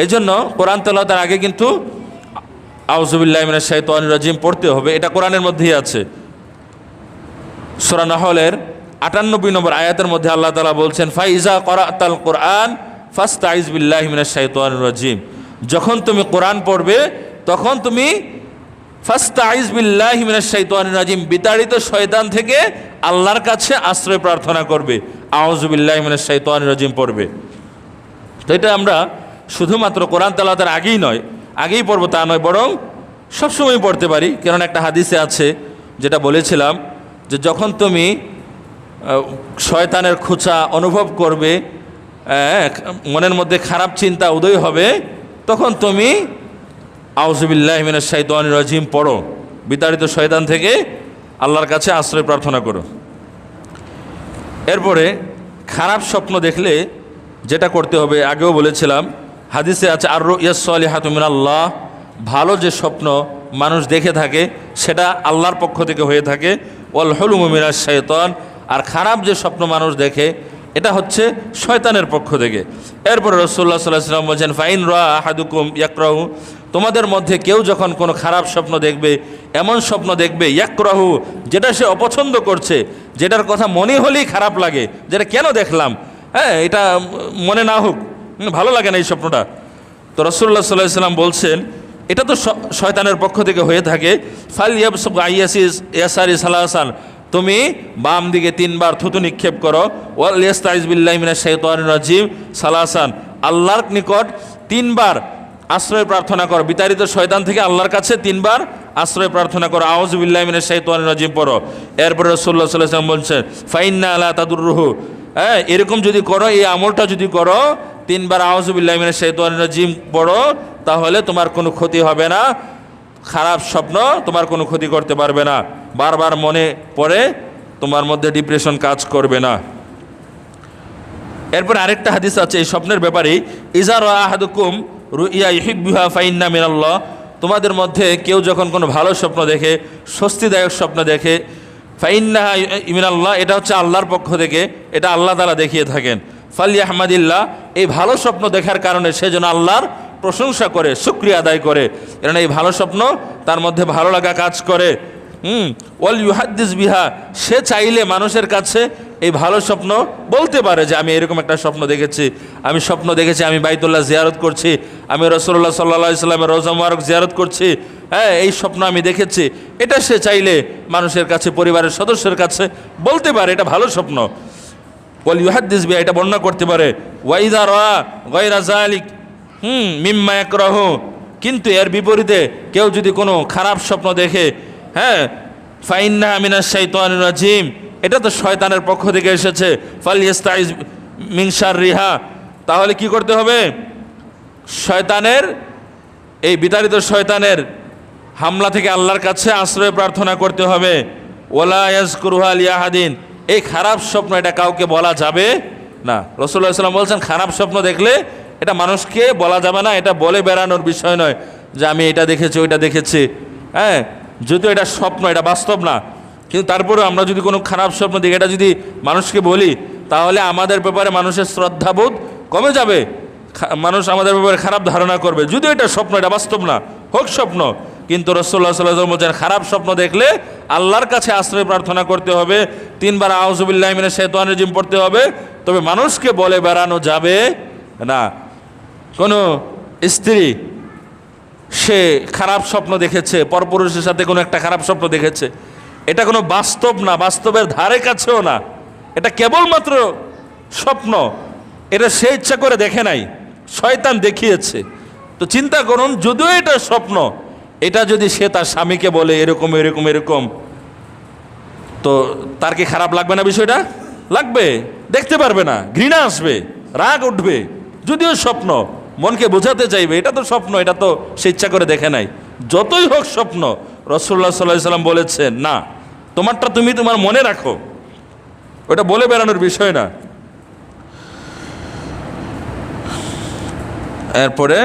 A: এই জন্য কোরআন তেলাওয়াতের আগে কিন্তু আউযু বিল্লাহি মিনাশ শাইতানির রাজিম পড়তে হবে, এটা কোরআনের মধ্যেই আছে। সূরা নাহলের ৯৮ নম্বর আয়াতের মধ্যে আল্লাহ তাআলা বলছেন ফাইজা ক্বরাতাল কোরআন ফাস্তাইজ বিল্লাহি মিনাশ শাইতানির রাজিম। যখন তুমি কোরআন পড়বে তখন তুমি ফাস্তাইজ বিল্লাহি মিনাশ শাইতানির রাজিম, বিতাড়িত শয়তান থেকে আল্লাহর কাছে আশ্রয় প্রার্থনা করবে, আউযু বিল্লাহি মিনাশ শাইতানির রাজিম পড়বে। তো এটা আমরা শুধুমাত্র কোরআন তেলাওয়াতের আগেই নয়, আগেই পড়বো তা নয়, বরং সবসময় পড়তে পারি। কারণ একটা হাদিসে আছে যেটা বলেছিলাম যে যখন তুমি শয়তানের খোঁচা অনুভব করবে, মনের মধ্যে খারাপ চিন্তা উদয় হবে, তখন তুমি আউযু বিল্লাহি মিনাশ শাইতানির রাজিম পড়ো, বিতাড়িত শয়তান থেকে আল্লাহর কাছে আশ্রয় প্রার্থনা করো। এরপরে খারাপ স্বপ্ন দেখলে যেটা করতে হবে আগেও বলেছিলাম, হাদিসে আছে আর রুইয়াস সালিহাতু মিনাল্লাহ, ভালো যে স্বপ্ন মানুষ দেখে থাকে সেটা আল্লাহর পক্ষ থেকে হয়ে থাকে, ওয়াল হুলুমু মিনাশ শাইতান, আর খারাপ যে স্বপ্ন মানুষ দেখে এটা হচ্ছে শয়তানের পক্ষ থেকে। এরপরে রাসূলুল্লাহ সাল্লাল্লাহু আলাইহি ওয়াসাল্লাম বলেছেন ফাইন রা আহাদুকুম ইয়াকরাহু, তোমাদের মধ্যে কেউ যখন কোনো খারাপ স্বপ্ন দেখবে, এমন স্বপ্ন দেখবে ইয়াকরাহু, যেটা সে অপছন্দ করছে, যেটার কথা মনে হলেই খারাপ লাগে, যেটা কেন দেখলাম, এটা মনে না হোক, ভালো লাগে না এই স্বপ্নটা। তো রাসূলুল্লাহ সাল্লাল্লাহু আলাইহি ওয়াসাল্লাম বলছেন এটা তো শয়তানের পক্ষ থেকে হয়ে থাকে। ফাল ইয়াবসুক আইয়াসিস ইয়াসারি সালাসান, তুমি বাম দিকে 3 বার থুতু নিক্ষেপ করো, ওয়াল ইয়াস্তাইজ বিল্লাহি মিনাশ শাইতানির রাজিম সালাসান, আল্লাহর নিকট 3 বার আশ্রয় প্রার্থনা করো, বিতাড়িত শয়তান থেকে আল্লাহর কাছে 3 বার আশ্রয় প্রার্থনা করো, আউযু বিল্লাহি মিনাশ শাইতানির রাজিম পড়ো। এরপরে রাসূলুল্লাহ সাল্লাল্লাহু আলাইহি ওয়াসাল্লাম বলছেন ফাইন্না লা তাদুররুহু, এরকম যদি করো, এই আমলটা যদি করো, 3 বার আউযু বিল্লাহি মিনাশ শাইতানির রাজিম পড়ো, তাহলে তোমার কোনো ক্ষতি হবে না, খারাপ স্বপ্ন তোমার কোনো ক্ষতি করতে পারবে না, বারবার মনে পড়ে তোমার মধ্যে ডিপ্রেশন কাজ করবে না। এরপর আরেকটা হাদিস আছে এই স্বপ্নের ব্যাপারে, ইজা রা আহাদুকুম রুইয়া ইউহিব্বুহা ফাইন্না মিনাল্লাহ, তোমাদের মধ্যে কেউ যখন কোনো ভালো স্বপ্ন দেখে, স্বস্তিদায়ক স্বপ্ন দেখে, ফাইন্নাহা মিনাল্লাহ, এটা হচ্ছে আল্লাহর পক্ষ থেকে, এটা আল্লাহ তাআলা দেখিয়ে থাকেন। ফালিয়াহমাদিল্লাহ, এই ভালো স্বপ্ন দেখার কারণে সে যেন আল্লাহর প্রশংসা করে, শুকরিয়া আদায় করে, কারণ এই ভালো স্বপ্ন তার মধ্যে ভালো লাগা কাজ করে। ওয়াল ইউহাদ্দিস বিহা, সে চাইলে মানুষের কাছে এই ভালো স্বপ্ন বলতে পারে যে আমি এরকম একটা স্বপ্ন দেখেছি, আমি স্বপ্ন দেখেছি আমি বাইতুল্লাহ জিয়ারত করছি, আমি রাসূলুল্লাহ সাল্লাল্লাহু আলাইহি ওয়াসাল্লামের রওজা মুবারক জিয়ারত করছি, এই স্বপ্ন আমি দেখেছি, এটা সে চাইলে মানুষের কাছে, পরিবারের সদস্যের কাছে বলতে পারে, এটা ভালো স্বপ্ন। ওয়াল ইউহাদ্দিস বিহা, এটা বর্ণনা করতে পারে। ওয়া ইযা রা গায়রা যালিক মিম্মা ইয়াকরাহু, কিন্তু এর বিপরীতে কেউ যদি কোনো খারাপ স্বপ্ন দেখে, ফাইন্নাহা মিনাশ শাইতানির রাজিম, এটা তো শয়তানের পক্ষ থেকে এসেছে, ফালইস্তাইজ মিন শাররিহা, তাহলে কি করতে হবে? শয়তানের, এই বিতাড়িত শয়তানের হামলা থেকে আল্লাহর কাছে আশ্রয় প্রার্থনা করতে হবে। ওয়ালা ইয়াজকুরুহা লিআহাদিন, এই খারাপ স্বপ্ন এটা কাউকে বলা যাবে না। রাসূলুল্লাহ সাল্লাল্লাহু আলাইহি ওয়াসাল্লাম বলছেন খারাপ স্বপ্ন দেখলে এটা মানুষকে বলা যাবে না, এটা বলে বেড়ানোর বিষয় নয় যে আমি এটা দেখেছি ওইটা দেখেছি, যদিও এটা স্বপ্ন, এটা বাস্তব না, কিন্তু তারপরেও আমরা যদি কোনো খারাপ স্বপ্ন দেখি, এটা যদি মানুষকে বলি, তাহলে আমাদের ব্যাপারে মানুষের শ্রদ্ধাবোধ কমে যাবে, মানুষ আমাদের ব্যাপারে খারাপ ধারণা করবে, যদিও এটা স্বপ্ন, এটা বাস্তব না, হোক স্বপ্ন। কিন্তু রাসূলুল্লাহ সাল্লাল্লাহু আলাইহি ওয়াসাল্লাম বলেন খারাপ স্বপ্ন দেখলে আল্লাহর কাছে আশ্রয় প্রার্থনা করতে হবে, 3 বার আউযু বিল্লাহি মিনাশ শাইতানির রাজিম পড়তে হবে, তবে মানুষকে বলে বেড়ানো যাবে না। কোনো স্ত্রী সে খারাপ স্বপ্ন দেখেছে, পরপুরুষের সাথে কোনো একটা খারাপ স্বপ্ন দেখেছে, এটা কোনো বাস্তব না, বাস্তবের ধারে কাছেও না, এটা কেবলমাত্র স্বপ্ন, এটা সে ইচ্ছা করে দেখে নাই, শয়তান দেখিয়েছে। তো চিন্তা করুন, যদিও এটা স্বপ্ন, এটা যদি সে তার স্বামীকে বলে এরকম এরকম এরকম, তো তার কি খারাপ লাগবে না? বিষয়টা লাগবে, দেখতে পারবে না, ঘৃণা আসবে, রাগ উঠবে, যদিও স্বপ্ন, মনকে বোঝাতে চাইবে এটা তো স্বপ্ন, এটা তো সে ইচ্ছা করে দেখে নাই। যতই হোক স্বপ্ন, রাসূলুল্লাহ সাল্লাল্লাহু আলাইহি ওয়াসাল্লাম বলেছেন না, তোমারটা তুমি তোমার মনে রাখো, ওটা বলে বেড়ানোর বিষয় না। এরপরে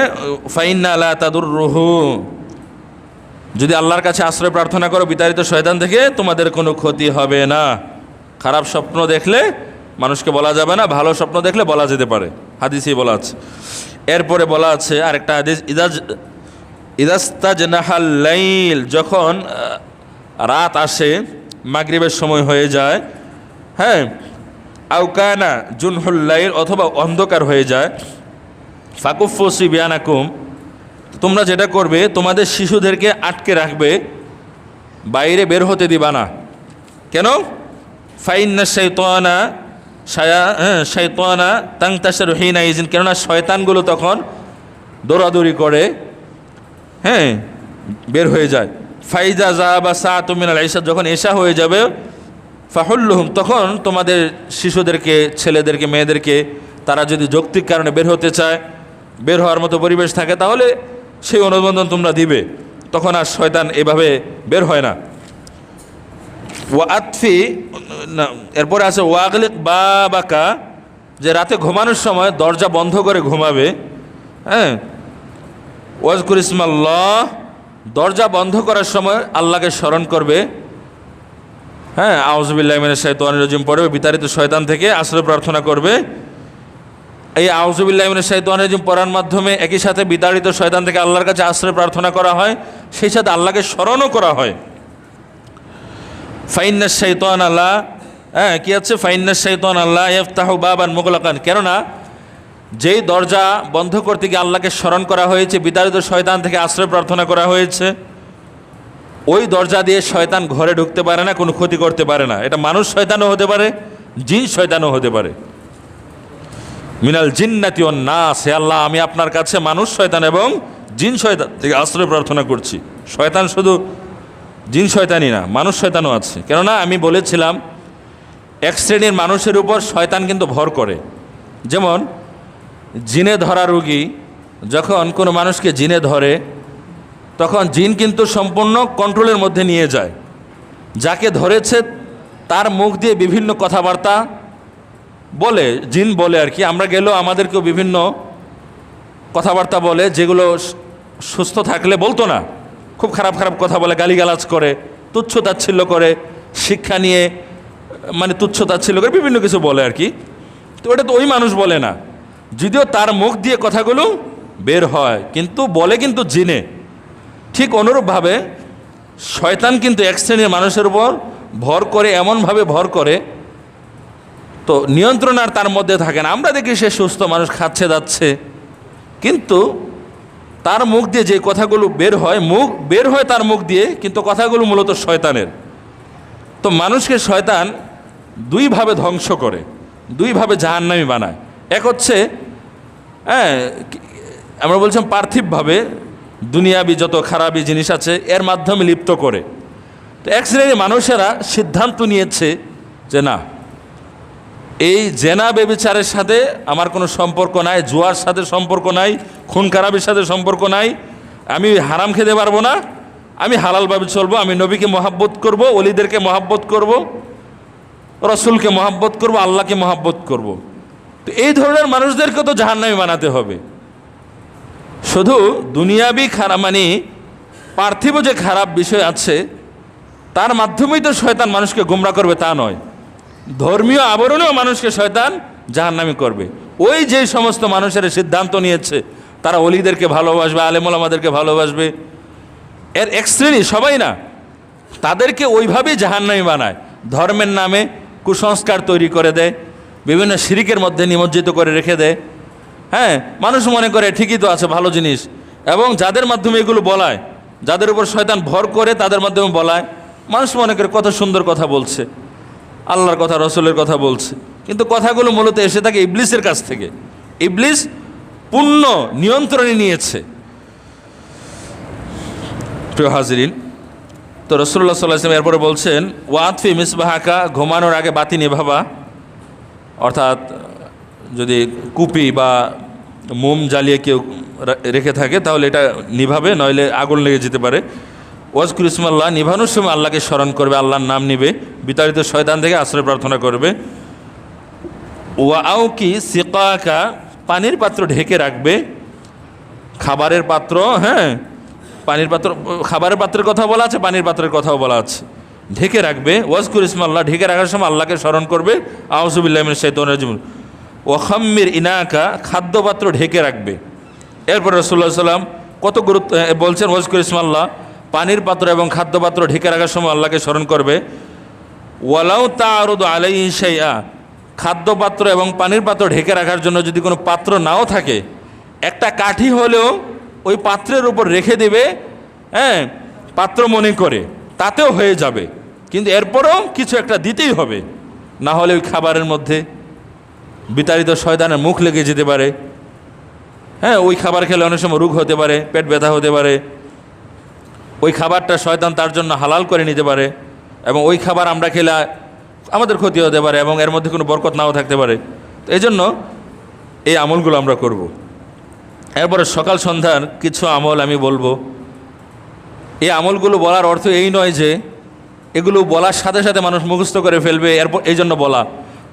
A: ফাইন্না লা তাদুররুহু, যদি আল্লাহর কাছে আশ্রয় প্রার্থনা করো বিতাড়িত শয়তান থেকে, তোমাদের কোনো ক্ষতি হবে না। খারাপ স্বপ্ন দেখলে মানুষকে বলা যাবে না, ভালো স্বপ্ন দেখলে বলা যেতে পারে, হাদিসেই বলা আছে। এরপরে বলা আছে আরেকটা হাদিস, ইদাস্তাজনাহাল লাইল, যখন রাত আসে, মাগরিবের সময় হয়ে যায়, আউকানা জুনহুল লাইল, অথবা অন্ধকার হয়ে যায়, ফাকুফু সিবিয়ানাকুম, তোমরা যেটা করবে তোমাদের শিশুদেরকে আটকে রাখবে, বাইরে বের হতে দিবা না। কেন? ফাইন্না শাইতানা শাইতানা তাংতাশারু হিনা ইজিন, কেননা শয়তানগুলো তখন দৌড়াদৌড়ি করে, হ্যাঁ, বের হয়ে যায়। ফাইজা যাহাবা সাআতু মিনাল ইশা, যখন এশা হয়ে যাবে, ফাহুল্লুহুম, তখন তোমাদের শিশুদেরকে, ছেলেদেরকে, মেয়েদেরকে তারা যদি যৌক্তিক কারণে বের হতে চায়, বের হওয়ার মতো পরিবেশ থাকে, তাহলে সেই অনুমোদন তোমরা দিবে, তখন আর শয়তান এভাবে বের হয় না। ওয়া আতফি, এরপরে আছে ওয়াগলিক বাবাকা, যে রাতে ঘুমানোর সময় দরজা বন্ধ করে ঘুমাবে, হ্যাঁ। ওয়াজকুর ইসমাল্লাহ, দরজা বন্ধ করার সময় আল্লাহকে স্মরণ করবে, হ্যাঁ। আউযুবিল্লাহি মিনাশ শাইতানির রাজিম পড়বে, বিতাড়িত শয়তান থেকে আশ্রয় প্রার্থনা করবে। এই আউযুবিল্লাহি মিনাশ শাইতানির রাজিম পড়ার মাধ্যমে একই সাথে বিতাড়িত শয়তান থেকে আল্লাহর কাছে আশ্রয় প্রার্থনা করা হয়, সেই সাথে আল্লাহকে স্মরণও করা হয়। ফাইন্নাশ শাইতান আল্লাহ, হ্যাঁ, কি আছে, ফাইন্নাশ শাইতান আল্লাহ ইফতাহু বাবান মুগলাকান, কেননা যেই দরজা বন্ধ করতে গিয়ে আল্লাহকে স্মরণ করা হয়েছে, বিতাড়িত শয়তান থেকে আশ্রয় প্রার্থনা করা হয়েছে, ওই দরজা দিয়ে শয়তান ঘরে ঢুকতে পারে না, কোনো ক্ষতি করতে পারে না। এটা মানুষ শয়তানও হতে পারে, জিন শয়তানও হতে পারে। মিনাল জিন্নাতি ওয়ান নাস, হে আল্লাহ, আমি আপনার কাছে মানুষ শয়তান এবং জিন শয়তান থেকে আশ্রয় প্রার্থনা করছি। শয়তান শুধু জিন শয়তানই না, মানুষ শয়তানও আছে। কেননা আমি বলেছিলাম, এক শ্রেণীর মানুষের উপর শয়তান কিন্তু ভর করে। যেমন জিনে ধরা রোগী, যখন কোনো মানুষকে জিনে ধরে, তখন জিন কিন্তু সম্পূর্ণ কন্ট্রোলের মধ্যে নিয়ে যায়। যাকে ধরেছে তার মুখ দিয়ে বিভিন্ন কথাবার্তা বলে, জিন বলে আর কি। আমরা গেলেও আমাদেরকেও বিভিন্ন কথাবার্তা বলে, যেগুলো সুস্থ থাকলে বলতো না। খুব খারাপ খারাপ কথা বলে, গালিগালাজ করে, তুচ্ছ তাচ্ছিল্য করে, শিক্ষা নিয়ে মানে তুচ্ছ তাচ্ছিল্য করে বিভিন্ন কিছু বলে আর কি। তো ওটা তো ওই মানুষ বলে না, যদিও তার মুখ দিয়ে কথাগুলো বের হয়, কিন্তু বলে কিন্তু জিনে। ঠিক অনুরূপভাবে শয়তান কিন্তু এক শ্রেণীর মানুষের উপর ভর করে, এমনভাবে ভর করে, তো নিয়ন্ত্রণ আর তার মধ্যে থাকে না। আমরা দেখি সে সুস্থ মানুষ, খাচ্ছে যাচ্ছে, কিন্তু তার মুখ দিয়ে যে কথাগুলো বের হয় তার মুখ দিয়ে, কিন্তু কথাগুলো মূলত শয়তানের। তো মানুষকে শয়তান দুইভাবে ধ্বংস করে, দুইভাবে জাহান্নামী বানায়। এক হচ্ছে, হ্যাঁ, আমরা বলছিলাম পার্থিবভাবে দুনিয়াবি যত খারাপি জিনিস আছে এর মাধ্যমে লিপ্ত করে। তো এক শ্রেণীর মানুষেরা সিদ্ধান্ত নিয়েছে যে না, এই জেনা বেবিচারের সাথে আমার কোনো সম্পর্ক নাই, জুয়ার সাথে সম্পর্ক নাই, খুন খারাপির সাথে সম্পর্ক নাই, আমি হারাম খেতে পারবো না, আমি হালালভাবে চলবো, আমি নবীকে মহাব্বত করব, ওলিদেরকে মহাব্বত করব, রসুলকে মহাব্বত করব, আল্লাহকে মহাব্বত করব। তো এই ধরনের মানুষদেরকে তো জাহান্নামী বানাতে হবে। শুধু দুনিয়াবি খারাপ মানে পার্থিব যে খারাপ বিষয় আছে তার মাধ্যমেই তো শয়তান মানুষকে গোমরা করবে তা নয়, ধর্মীয় আবরণেও মানুষকে শয়তান জাহান্নামী করবে। ওই যে সমস্ত মানুষের সিদ্ধান্ত নিয়েছে তারা ওলিদেরকে ভালোবাসবে, আলেম ওলামাদেরকে ভালোবাসবে, এর এক শ্রেণী, সবাই না, তাদেরকে ওইভাবেই জাহান্নামী বানায়। ধর্মের নামে কুসংস্কার তৈরি করে দেয়, বিভিন্ন শিরিকের মধ্যে নিমজ্জিত করে রেখে দেয়। হ্যাঁ, মানুষ মনে করে ঠিকই তো আছে, ভালো জিনিস, এবং যাদের মাধ্যমে এগুলো বলায়, যাদের উপর শয়তান ভর করে তাদের মাধ্যমে বলায়, মানুষ মনে করে কত সুন্দর কথা বলছে, আল্লাহর কথা, রসুলের কথা বলছে, কিন্তু কথাগুলো মূলত এসে থাকে ইবলিসের কাছ থেকে। ইবলিস পূর্ণ নিয়ন্ত্রণে নিয়েছে। প্রিয় হাজিরিন, তো রাসূলুল্লাহ সাল্লাল্লাহু আলাইহি ওয়াসাল্লাম এরপরে বলছেন, ওয়াতফি মিসবাহাকা, ঘুমানোর আগে বাতি নেভাবা, অর্থাৎ যদি কুপি বা মোম জ্বালিয়ে কেউ রেখে থাকে তাহলে এটা নিভাবে, নইলে আগুন লেগে যেতে পারে। ওয়াজকুর ইসমাল্লাহ, নিভানোর সময় আল্লাহকে স্মরণ করবে, আল্লাহর নাম নিবে, বিতাড়িত শয়তান থেকে আশ্রয় প্রার্থনা করবে। ওয়াউকি সিকাকা, পানির পাত্র ঢেকে রাখবে, খাবারের পাত্র, হ্যাঁ, পানির পাত্র, খাবারের পাত্রের কথা বলা আছে, পানির পাত্রের কথাও বলা আছে, ঢেকে রাখবে। ওয়াজকুর ইসমাল্লাহ, ঢেকে রাখার সময় আল্লাহকে স্মরণ করবে। আউযু বিল্লাহি মিনাশ শাইতানির রাজিম। ওয়াখাম্মির ইনাকা, খাদ্যপাত্র ঢেকে রাখবে। এরপর রাসূলুল্লাহ সাল্লাল্লাহু আলাইহি ওয়াসাল্লাম কত গুরুত্ব বলছেন, ওয়াজকুর ইসমাল্লাহ, পানির পাত্র এবং খাদ্যপাত্র ঢেকে রাখার সময় আল্লাহকে স্মরণ করবে। ওয়ালাউ তা'রুদু আলাইহি শাইআ, খাদ্যপাত্র এবং পানির পাত্র ঢেকে রাখার জন্য যদি কোনো পাত্র নাও থাকে, একটা কাঠি হলেও ওই পাত্রের উপর রেখে দেবে, হ্যাঁ, পাত্র মনে করে, তাতেও হয়ে যাবে। কিন্তু এরপরেও কিছু একটা দিতেই হবে, না হলে ওই খাবারের মধ্যে বিতাড়িত শয়তানের মুখ লেগে যেতে পারে। হ্যাঁ, ওই খাবার খেলে অনেক সময় রোগ হতে পারে, পেট ব্যথা হতে পারে। ওই খাবারটা শয়তান তার জন্য হালাল করে নিতে পারে, এবং ওই খাবার আমরা খেলে আমাদের ক্ষতি হতে পারে, এবং এর মধ্যে কোনো বরকত নাও থাকতে পারে। তো এই জন্য এই আমলগুলো আমরা করব। এরপরে সকাল সন্ধ্যার কিছু আমল আমি বলবো। এই আমলগুলো বলার অর্থ এই নয় যে এগুলো বলার সাথে সাথে মানুষ মুখস্থ করে ফেলবে, এরপর এই জন্য বলা,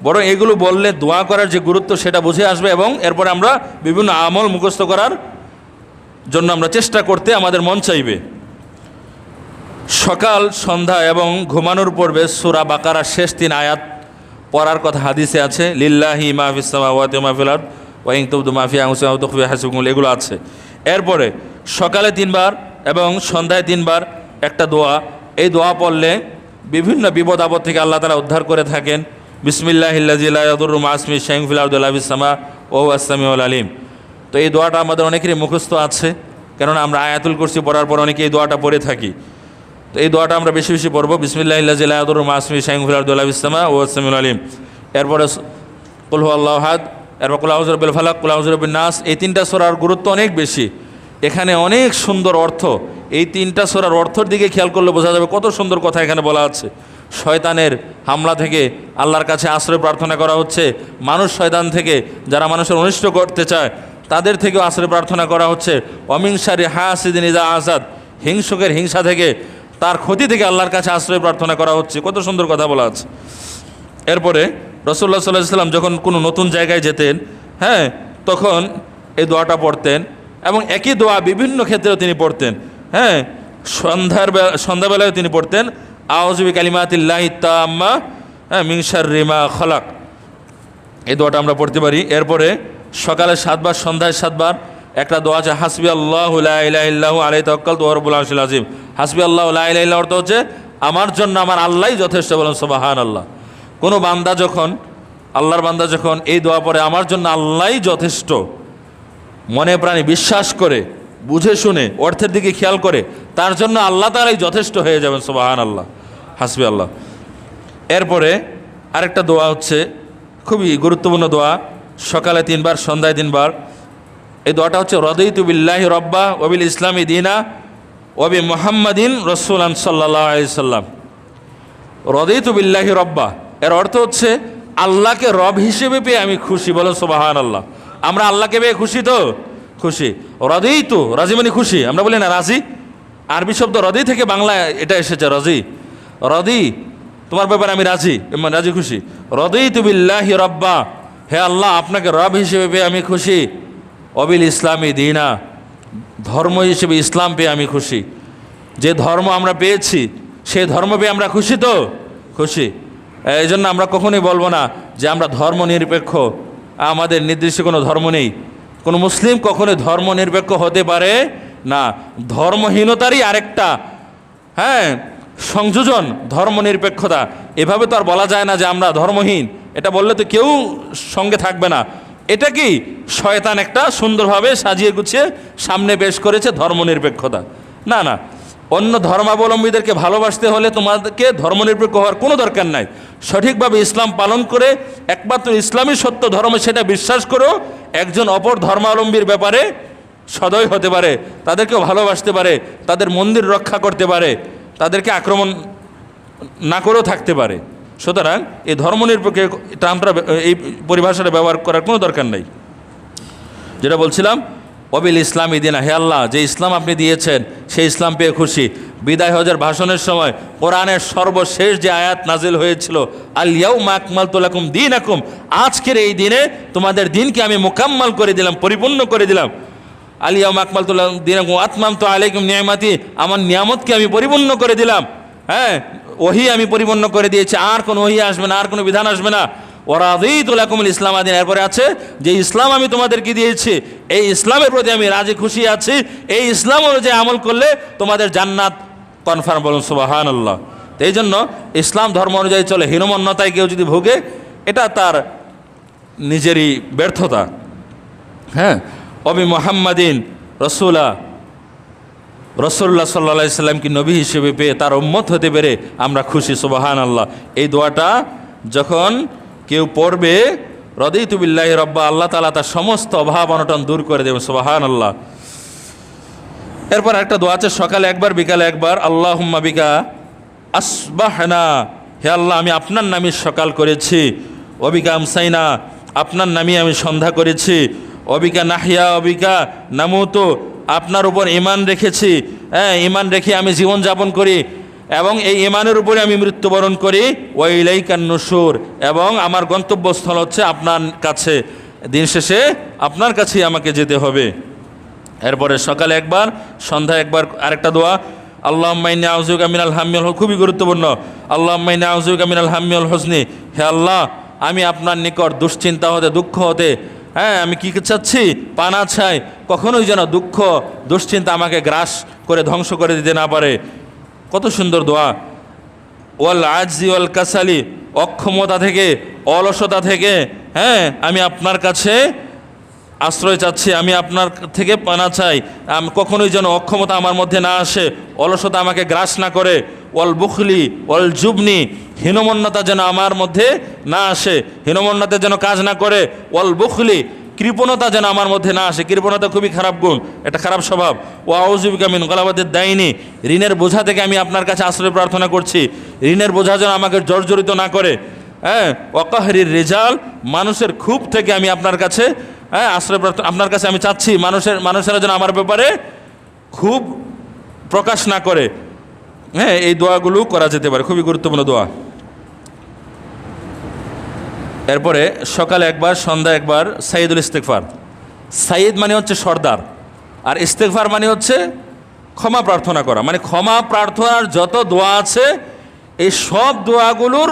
A: বরং এগুলো বললে দোয়া করার যে গুরুত্ব সেটা বুঝে আসবে, এবং এরপরে আমরা বিভিন্ন আমল মুখস্থ করার জন্য আমরা চেষ্টা করতে আমাদের মন চাইবে। সকাল সন্ধ্যা এবং ঘুমানোর পূর্বে সূরা বাকারার শেষ 3 আয়াত পড়ার কথা হাদিসে আছে। লিল্লাহি মা ফিস সামাওয়াতি ওয়া মা ফিল আরদ ওয়া ইন তুবদু মা ফি আনফুসিকুম আও তুখফুহু হাসিবুকুম, এগুলো আছে। এরপরে সকালে 3 বার এবং সন্ধ্যায় 3 বার একটা দোয়া, এই দোয়া পড়লে বিভিন্ন বিপদ আপদ থেকে আল্লাহ তাআলা উদ্ধার করে থাকেন। বিসমিল্লাহিল্লাযী লা ইয়াদুররু মা ইসমিহি শাইউন ফিল আরদি ওয়া লা ফিস সামা ওয়া হুয়াস সামিউল আলিম। তো এই দোয়াটা আমাদের অনেকেরই মুখস্থ আছে, কেননা আমরা আয়াতুল কুরসি পড়ার পর অনেকে এই দোয়াটা পড়ে থাকি। তো এই দোয়াটা আমরা বেশি বেশি পড়বো, বিসমিল্লাহিল্লাযী লা ইয়াদুররু মা ইসমিহি শাইউন ফিল আরদি ওয়া লা ফিস সামা ওয়া হুয়াস সামিউল আলিম। এরপরে কুল হুয়াল্লাহু আহাদ, এরপর কুল আউযু বিরাব্বিল ফালাক, কুল আউযু বিরাব্বিন নাস। এই 3টা সূরার গুরুত্ব অনেক বেশি, এখানে অনেক সুন্দর অর্থ। এই 3টা সূরার অর্থের দিকে খেয়াল করলে বোঝা যাবে কত সুন্দর কথা এখানে বলা আছে। শয়তানের হামলা থেকে আল্লাহর কাছে আশ্রয় প্রার্থনা করা হচ্ছে, মানুষ শয়তান থেকে যারা মানুষের অনিষ্ট করতে চায় তাদের থেকেও আশ্রয় প্রার্থনা করা হচ্ছে। ওয়ামিন শাররি হাসিদিন ইযা হাসাদ, হিংসুকের হিংসা থেকে, তার ক্ষতি থেকে আল্লাহর কাছে আশ্রয় প্রার্থনা করা হচ্ছে। কত সুন্দর কথা বলা আছে। এরপরে রাসূলুল্লাহ সাল্লাল্লাহু আলাইহি ওয়াসাল্লাম যখন কোনো নতুন জায়গায় যেতেন, হ্যাঁ, তখন এই দোয়াটা পড়তেন, এবং একই দোয়া বিভিন্ন ক্ষেত্রেও তিনি পড়তেন। হ্যাঁ, সন্ধ্যাবেলায় তিনি পড়তেন আউযু বিকালিমাতিল্লাহি তাম্মা মিন শাররি মা খালাক, এই দোয়াটা আমরা পড়তে পারি। এরপরে সকালে 7 বার, সন্ধ্যায় 7 বার একটা দোয়া আছে, হাসবি আল্লাহু লা ইলাহা ইল্লাহু আলাইহি তাওয়াক্কালতু ওয়া রাব্বুল আরশিল আযীম। হাসবি আল্লাহু লা ইলাহা ইল্লাহু অর্থ হচ্ছে আমার জন্য আমার আল্লাহই যথেষ্ট, বলেন সুবহানাল্লাহ। কোনো বান্দা যখন, আল্লাহর বান্দা যখন এই দোয়া পড়ে, আমার জন্য আল্লাহই যথেষ্ট, মনে প্রাণে বিশ্বাস করে, বুঝে শুনে, অর্থের দিকে খেয়াল করে, তার জন্য আল্লাহ তাআলাই যথেষ্ট হয়ে যাবেন, সুবহানাল্লাহ, হাসবি আল্লাহ। এরপরে আরেকটা দোয়া হচ্ছে খুবই গুরুত্বপূর্ণ দোয়া, সকালে 3 বার, সন্ধ্যায় 3 বার। এই দোয়াটা হচ্ছে রাদিতু বিল্লাহি রাব্বা ওয়া বিল ইসলামি দীনা ওয়া বি মুহাম্মাদিন রাসূলান সাল্লাল্লাহু আলাইহি সাল্লাম। রাদিতু বিল্লাহি রাব্বা এর অর্থ হচ্ছে আল্লাহকে রব হিসেবে পেয়ে আমি খুশি, বলেন সুবহানাল্লাহ। আমরা আল্লাহকে পেয়ে খুশি তো? খুশি। রাদিতু, রাজি মানে খুশি, আমরা বলি না রাজি, আরবি শব্দ রদি থেকে বাংলায় এটা এসেছে, রাজি। রদি, তোমার ব্যাপারে আমি রাজি, রাজি খুশি। রাদিতু বিল্লাহি রাব্বা, হে আল্লাহ আপনাকে রব হিসেবে পেয়ে আমি খুশি। অবিল ইসলামী দীনা, ধর্ম হিসেবে ইসলাম পেয়ে আমি খুশি। যে ধর্ম আমরা পেয়েছি সেই ধর্ম পেয়ে আমরা খুশি তো? খুশি। এই জন্য আমরা কখনোই বলবো না যে আমরা ধর্ম নিরপেক্ষ, আমাদের নির্দিষ্ট কোনো ধর্ম নেই। কোনো মুসলিম কখনোই ধর্ম নিরপেক্ষ হতে পারে না, ধর্মহীনতারই আরেকটা, হ্যাঁ, সংযোজন ধর্ম নিরপেক্ষতা। এভাবে তো আর বলা যায় না যে আমরা ধর্মহীন, এটা বললে তো কেউ সঙ্গে থাকবে না। এটা কি শয়তান একটা সুন্দরভাবে সাজিয়ে গুছিয়ে সামনে পেশ করেছে ধর্মনিরপেক্ষতা। না না, অন্য ধর্মাবলম্বীদেরকে ভালোবাসতে হলে তোমাদেরকে ধর্মনিরপেক্ষ হওয়ার কোনো দরকার নাই। সঠিকভাবে ইসলাম পালন করে একমাত্র ইসলামই সত্য ধর্ম সেটা বিশ্বাস করো, একজন অপর ধর্মাবলম্বীর ব্যাপারে সদয় হতে পারে, তাদেরকেও ভালোবাসতে পারে, তাদের মন্দির রক্ষা করতে পারে, তাদেরকে আক্রমণ না করেও থাকতে পারে। সুতরাং এই ধর্মনিরপেক্ষ টার্মটা, এই পরিভাষাটা ব্যবহার করার কোনো দরকার নেই। যেটা বলছিলাম, অবিল ইসলামী দিনা, হে আল্লাহ যে ইসলাম আপনি দিয়েছেন সেই ইসলাম পেয়ে খুশি। বিদায় হজের ভাষণের সময় কোরআনের সর্বশেষ যে আয়াত নাজিল হয়েছিল, আল ইয়াউমা আকমালতু লাকুম দীনাকুম, আজকের এই দিনে তোমাদের দিনকে আমি মুকাম্মাল করে দিলাম, পরিপূর্ণ করে দিলাম। আল ইয়াউমা আকমালতু লাকুম দীনাকুম আতমামতু আলাইকুম নিয়ামতি, আমার নিয়ামতকে আমি পরিপূর্ণ করে দিলাম। হ্যাঁ, ওহি আমি পরিপূর্ণ করে দিয়েছি, আর কোনো ওহি আসবে না, আর কোনো বিধান আসবে না। ওয়ারাদিতু লাকুমুল ইসলাম আদিন, এরপরে আছে যে ইসলাম আমি তোমাদেরকে দিয়েছি, এই ইসলামের প্রতি আমি রাজি খুশি আছি, এই ইসলাম অনুযায়ী আমল করলে তোমাদের জান্নাত কনফার্ম, বলুন সুবহানাল্লাহ। তো এই জন্য ইসলাম ধর্ম অনুযায়ী চলে, হীনমন্যতায় কেউ যদি ভোগে এটা তার নিজেরই ব্যর্থতা। হ্যাঁ, অবি মুহাম্মাদিন রসুলা, রসুল্লাহ সাল্লাল্লাহু আলাইহি সাল্লামকে নবী হিসেবে পেয়ে তার উম্মত হতে পেরে আমরা খুশি। সুবহানাল্লাহ। এই দোয়াটা যখন কেউ পড়বে, রাদিতু বিল্লাহি রাব্বা, আল্লাহ তাআলা তার সমস্ত অভাব অনটন দূর করে দেবেন। সুবহানাল্লাহ। এরপর একটা দোয়া আছে, সকালে একবার বিকালে একবার, আল্লাহুম্মা বিকা আসবাহনা, হে আল্লাহ আমি আপনার নামে সকাল করেছি, অবিকা আমসাইনা, আপনার নামে আমি সন্ধ্যা করেছি, অবিকা নাহিয়া অবিকা নামুতু, আপনার উপর ঈমান রেখেছি, হ্যাঁ ঈমান রেখে আমি জীবনযাপন করি এবং এই ঈমানের উপরে আমি মৃত্যুবরণ করি, ওয়া ইলাইকান নুশুর, এবং আমার গন্তব্যস্থল হচ্ছে আপনার কাছে, দিন শেষে আপনার কাছেই আমাকে যেতে হবে। এরপরে সকালে একবার সন্ধ্যা একবার আরেকটা দোয়া, আল্লাহুম্মা ইন্নী আউযুবিকা মিনাল হাম্মি ওয়াল, খুবই গুরুত্বপূর্ণ, আল্লাহুম্মা ইন্নী আউযুবিকা মিনাল হাম্মি ওয়াল হুজনি, হে আল্লাহ আমি আপনার নিকট দুশ্চিন্তা হতে দুঃখ হতে, হ্যাঁ আমি কী চাচ্ছি, পানা চাই, কখনোই যেন দুঃখ দুশ্চিন্তা আমাকে গ্রাস করে ধ্বংস করে দিতে না পারে। কত সুন্দর দোয়া। ওয়াল আজজি ওয়াল কাসালি, অক্ষমতা থেকে অলসতা থেকে, হ্যাঁ আমি আপনার কাছে আশ্রয় চাচ্ছি, আমি আপনার থেকে পানা চাই, কখনোই যেন অক্ষমতা আমার মধ্যে না আসে, অলসতা আমাকে গ্রাস না করে। ওয়াল বুখলি ওয়াল জুবনি, হীনমন্যতা যেন আমার মধ্যে না আসে, হীনমন্যতা যেন কাজ না করে। ওয়াল বুখলি, কৃপণতা যেন আমার মধ্যে না আসে, কৃপণতা খুবই খারাপ গুণ, এটা খারাপ স্বভাব। ও আউযুবিকা মিন গালাবাতিদ দাইনি, ঋণের বোঝা থেকে আমি আপনার কাছে আশ্রয় প্রার্থনা করছি, ঋণের বোঝা যেন আমাকে জর্জরিত না করে। হ্যাঁ ওয়াকাহরির রিজাল, মানুষের ক্ষোভ থেকে আমি আপনার কাছে, হ্যাঁ আশ্রয় প্রার্থনা আপনার কাছে আমি চাচ্ছি, মানুষেরা যেন আমার ব্যাপারে খুব প্রকাশ না করে। হ্যাঁ এই দোয়াগুলো করা যেতে পারে, খুবই গুরুত্বপূর্ণ দোয়া। এরপরে সকালে একবার সন্ধ্যা একবার সাইয়্যিদুল ইস্তিগফার। সাইয়্যিদ মানে হচ্ছে সর্দার, আর ইস্তিগফার মানে হচ্ছে ক্ষমা প্রার্থনা করা। মানে ক্ষমা প্রার্থনার যত দোয়া আছে এই সব দোয়াগুলোর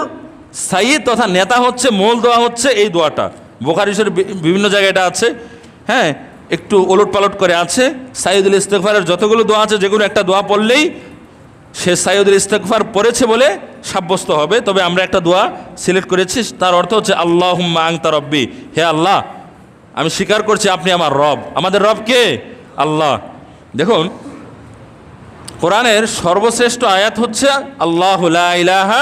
A: সাইয়্যিদ তথা নেতা হচ্ছে, মূল দোয়া হচ্ছে এই দোয়াটা। বুখারী শরীফ বিভিন্ন জায়গায় এটা আছে, হ্যাঁ একটু ওলটপালট করে আছে। সাইয়্যিদুল ইস্তিগফারের যতগুলো দোয়া আছে, যেগুলো একটা দোয়া পড়লেই সে সাইয়্যিদুল ইস্তিগফার পড়েছে বলে সাব্যস্ত হবে। তবে আমরা একটা দোয়া সিলেক্ট করেছি, তার অর্থ হচ্ছে আল্লাহুম্মা আনতা রব্বি, হে আল্লাহ আমি স্বীকার করছি আপনি আমার রব। আমাদের রব কে? আল্লাহ। দেখুন কোরআনের সর্বশ্রেষ্ঠ আয়াত হচ্ছে আল্লাহু লা ইলাহা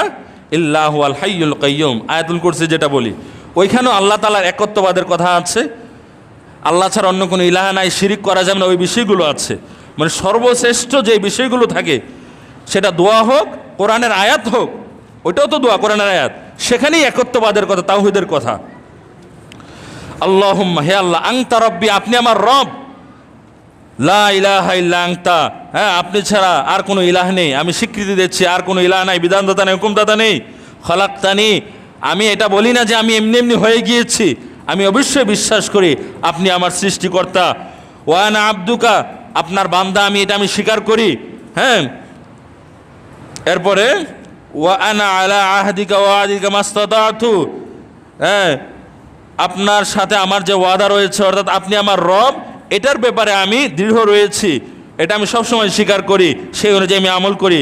A: ইল্লা হুয়াল হাইয়ুল কাইয়্যুম, আয়াতুল কুরসি যেটা বলি, ওইখানেও আল্লাহ তাআলার একত্ববাদের কথা আছে। আল্লাহ ছাড়া অন্য কোনো ইলাহা নাই, শিরিক করা যাবে না, ওই বিষয়গুলো আছে। মানে সর্বশ্রেষ্ঠ যে বিষয়গুলো থাকে, সেটা দোয়া হোক কোরআনের আয়াত হোক, ওইটাও তো দোয়া কোরআনের আয়াত, সেখানেই একত্ববাদের কথা, তাওহীদের কথা। আল্লাহুম্মা, হে আল্লাহ, আনতা রব্বি, আপনি আমার রব, লা ইলাহা ইল্লা আনতা, হ্যাঁ আপনি ছাড়া আর কোনো ইলাহ নেই, আমি স্বীকৃতি দিচ্ছি আর কোনো ইলাহ নাই, বিধানদাতা নেই, হুকুমদাতা নেই। খলাকতানি, আমি এটা বলি না যে আমি এমনি এমনি হয়ে গিয়েছি, আমি অবশ্যই বিশ্বাস করি আপনি আমার সৃষ্টিকর্তা। ওয়া আনা আবদুকা, আপনার বান্দা আমি, এটা আমি স্বীকার করি। হ্যাঁ এরপরে ওয়া আনা আলা আহদিকা ওয়া আদিকা মাস্তাতাতু, হ্যাঁ আপনার সাথে আমার যে ওয়াদা রয়েছে, অর্থাৎ আপনি আমার রব, এটার ব্যাপারে আমি দৃঢ় রয়েছি, এটা আমি সবসময় স্বীকার করি, সেই অনুযায়ী আমি আমল করি।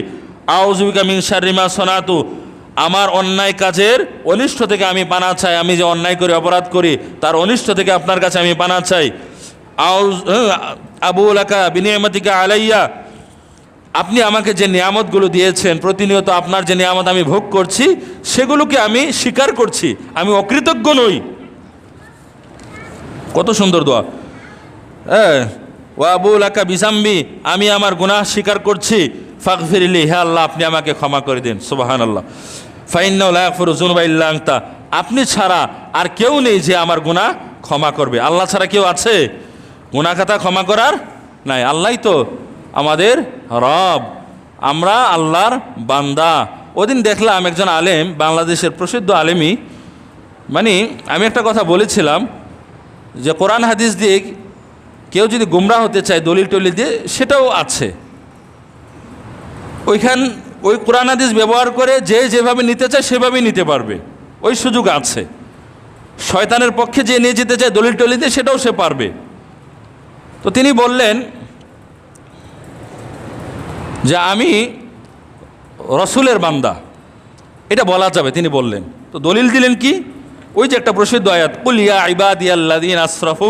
A: আউযুবিকা মিন শাররি মা সনাতু, আমার অন্যায় কাজের অনিষ্ট থেকে আমি পানা চাই, আমি যে অন্যায় করি, অপরাধ করি, তার অনিষ্ট থেকে আপনার কাছে আমি পানা চাই। আবু লাকা বিনিয়ামাতিকা আলাইয়া, আপনি আমাকে যে নিয়ামতগুলো দিয়েছেন, প্রতিনিয়ত আপনার যে নিয়ামত আমি ভোগ করছি, সেগুলোকে আমি স্বীকার করছি, আমি অকৃতজ্ঞ নই। কত সুন্দর দোয়া। হ্যাঁ ওয়া আবু লাকা বিজাম্বি, আমি আমার গুনাহ স্বীকার করছি, ফাগফিরলি, হে আল্লাহ আপনি আমাকে ক্ষমা করে দিন। সুবহানাল্লাহ। ফাইন্নাহু লা ইয়াগফিরু যুনুবা ইল্লা আনতা, আপনি ছাড়া আর কেউ নেই যে আমার গুনাহ ক্ষমা করবে। আল্লাহ ছাড়া কেউ আছে গুনাহ খাতা ক্ষমা করার? নাই, আল্লাহই তো আমাদের রব, আমরা আল্লাহর বান্দা। ওদিন দেখলাম একজন আলেম, বাংলাদেশের প্রসিদ্ধ আলেমই, মানে আমি একটা কথা বলেছিলাম যে কোরআন হাদিস দিয়ে কেউ যদি গুমরাহ হতে চায় দলিল টলিল দিয়ে, সেটাও আছে ওই কোরআন হাদিস ব্যবহার করে যে যেভাবে নিতে চায় সেভাবেই নিতে পারবে, ওই সুযোগ আছে। শয়তানের পক্ষে যে নিয়ে যেতে চায় দলিল টলিল দিয়ে, সেটাও সে পারবে। তো তিনি বললেন যে আমি রসুলের বান্দা, এটা বলা যাবে, তিনি বললেন। তো দলিল দিলেন কি? ওই যে একটা প্রসিদ্ধ আয়াত, কুল ইয়া ইবাদিয়াল্লাযীনা আসরাফু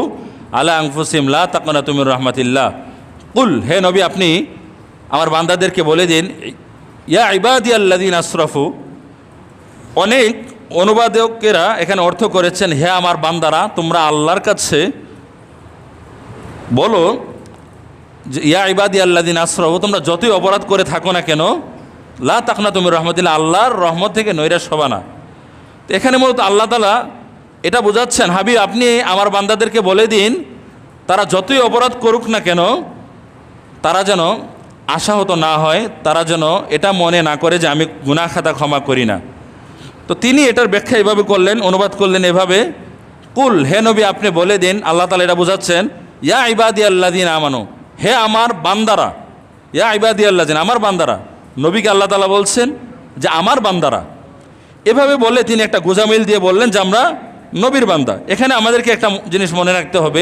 A: আলা আনফুসিহিম লা তাকনাতু মির রাহমাতিল্লাহ। কুল, হে নবী আপনি আমার বান্দাদেরকে বলে দিন, ইয়া ইবাদিয়াল্লাযিনা আসরাফু। অনেক অনুবাদকেরা এখানে অর্থ করেছেন, হে আমার বান্দারা তোমরা আল্লাহর কাছে বলো যে ইয়া ইবাদিয়াল্লাযিনা আসরাফু, তোমরা যতই অপরাধ করে থাকো না কেন, লা তাকনাতু মির রাহমাতিল্লাহ, আল্লাহর রহমত থেকে নৈরাশ হবা না। তো এখানে মূলত আল্লাহ তাআলা এটা বোঝাচ্ছেন, হাবিব আপনি আমার বান্দাদেরকে বলে দিন তারা যতই অপরাধ করুক না কেন তারা যেন আশাহত না হয়, তারা যেন এটা মনে না করে যে আমি গুনাহ খাতা ক্ষমা করি না। তো তিনি এটার ব্যাখ্যা এভাবে করলেন, অনুবাদ করলেন এভাবে, কুল, হে নবী আপনি বলে দিন, আল্লাহ তাআলা এটা বোঝাচ্ছেন, ইয়া ইবাদিয়াল্লাযিনা আমানু, হে আমার বান্দারা, ইয়া ইবাদিয়াল্লাযিনা, আমার বান্দারা। নবীকে আল্লাহ তাআলা বলছেন যে আমার বান্দারা। এভাবে বলে তিনি একটা গোজামিল দিয়ে বললেন যে আমরা নবীর বান্দা। এখানে আমাদেরকে একটা জিনিস মনে রাখতে হবে,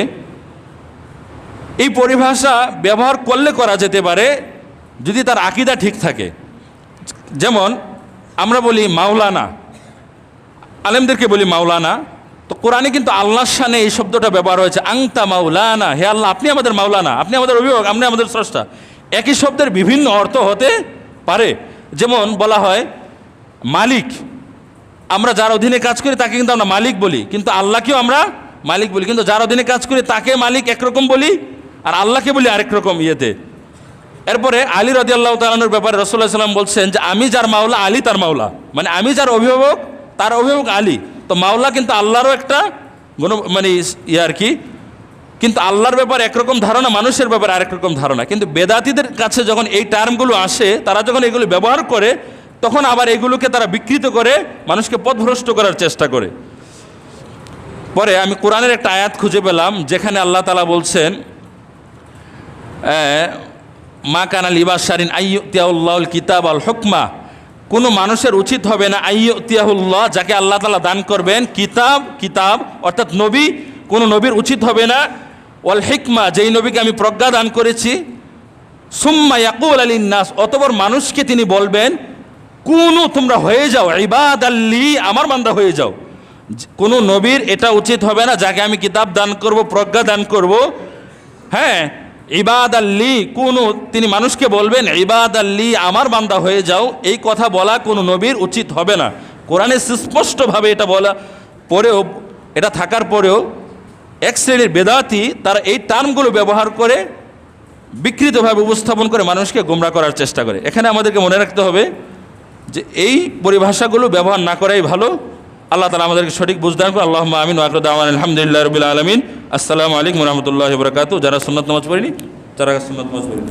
A: এই পরিভাষা ব্যবহার করলে করা যেতে পারে যদি তার আকীদা ঠিক থাকে। যেমন আমরা বলি মাওলানা, আলেমদেরকে বলি মাওলানা, তো কোরআনে কিন্তু আল্লাহর শানে এই শব্দটা ব্যবহার হয়েছে, আংতা মাওলানা, হে আল্লাহ আপনি আমাদের মাওলানা, আপনি আমাদের অভিভাবক, আপনি আমাদের স্রষ্টা। একই শব্দের বিভিন্ন অর্থ হতে পারে। যেমন বলা হয় মালিক, আমরা যার অধীনে কাজ করি তাকে কিন্তু আমরা মালিক বলি, কিন্তু আল্লাহকেও আমরা মালিক বলি, কিন্তু যার অধীনে কাজ করি তাকে মালিক একরকম বলি আর আল্লাহকে বলি আরেক রকম ইয়েতে। এরপরে আলী রাদিয়াল্লাহু তাআলা আনহুর ব্যাপারে রাসূলুল্লাহ সাল্লাল্লাহু আলাইহি ওয়াসাল্লাম বলছেন যে আমি যার মাওলা আলী তার মাওলা, মানে আমি যার অভিভাবক তার অভিভাবক আলী। তো মাওলা কিন্তু আল্লাহরও একটা মানে আর কি, কিন্তু আল্লাহর ব্যাপারে একরকম ধারণা, মানুষের ব্যাপারে আরেক রকম ধারণা। কিন্তু বেদাতীদের কাছে যখন এই টার্মগুলো আসে, তারা যখন এগুলো ব্যবহার করে তখন আবার এগুলোকে তারা বিকৃত করে মানুষকে পথভ্রষ্ট করার চেষ্টা করে। পরে আমি কোরআনের একটা আয়াত খুঁজে পেলাম যেখানে আল্লাহ তাআলা বলছেন, মা কানা লিবাশারিন আইয়ুতিয়াহুল্লাহুল কিতাব আল হুকমা, কোনো মানুষের উচিত হবে না আইয়ুতিয়াহুল্লাহ, যাকে আল্লাহ তাআলা দান করবেন কিতাব অর্থাৎ নবী, কোনো নবীর উচিত হবে না ওয়াল হিকমা, যেই নবীকে আমি প্রজ্ঞা দান করেছি, সুম্মা ইয়াকুল লিন-নাস, অতঃপর মানুষকে তিনি বলবেন কুনু, তোমরা হয়ে যাও ইবাদাল্লি, আমার বান্দা হয়ে যাও। কোনো নবীর এটা উচিত হবে না যাকে আমি কিতাব দান করব, প্রজ্ঞা দান করব, হ্যাঁ ইবাদাল্লি কুনু, তিনি মানুষকে বলবেন ইবাদাল্লি, আমার বান্দা হয়ে যাও, এই কথা বলা কোনো নবীর উচিত হবে না। কোরআনে সুস্পষ্টভাবে এটা বলা পরেও, এটা থাকার পরেও এক শ্রেণীর বেদাতি তারা এই টার্মগুলো ব্যবহার করে বিকৃতভাবে উপস্থাপন করে মানুষকে গোমরা করার চেষ্টা করে। এখানে আমাদেরকে মনে রাখতে হবে যে এই পরিভাষাগুলো ব্যবহার না করাই ভালো। আল্লাহ তাআলা আমাদেরকে সঠিক বুঝদান করে। আল্লাহুম্মা আমিন ওয়া আখিরু দাওয়ানা আলহামদুলিল্লাহি রাব্বিল আলামিন। আসসালামু আলাইকুম ওয়া রাহমাতুল্লাহি ওয়া বারাকাতুহু। যারা সুন্নাত নামাজ পড়েনি, যারা সুন্নাত নামাজ পড়েনি।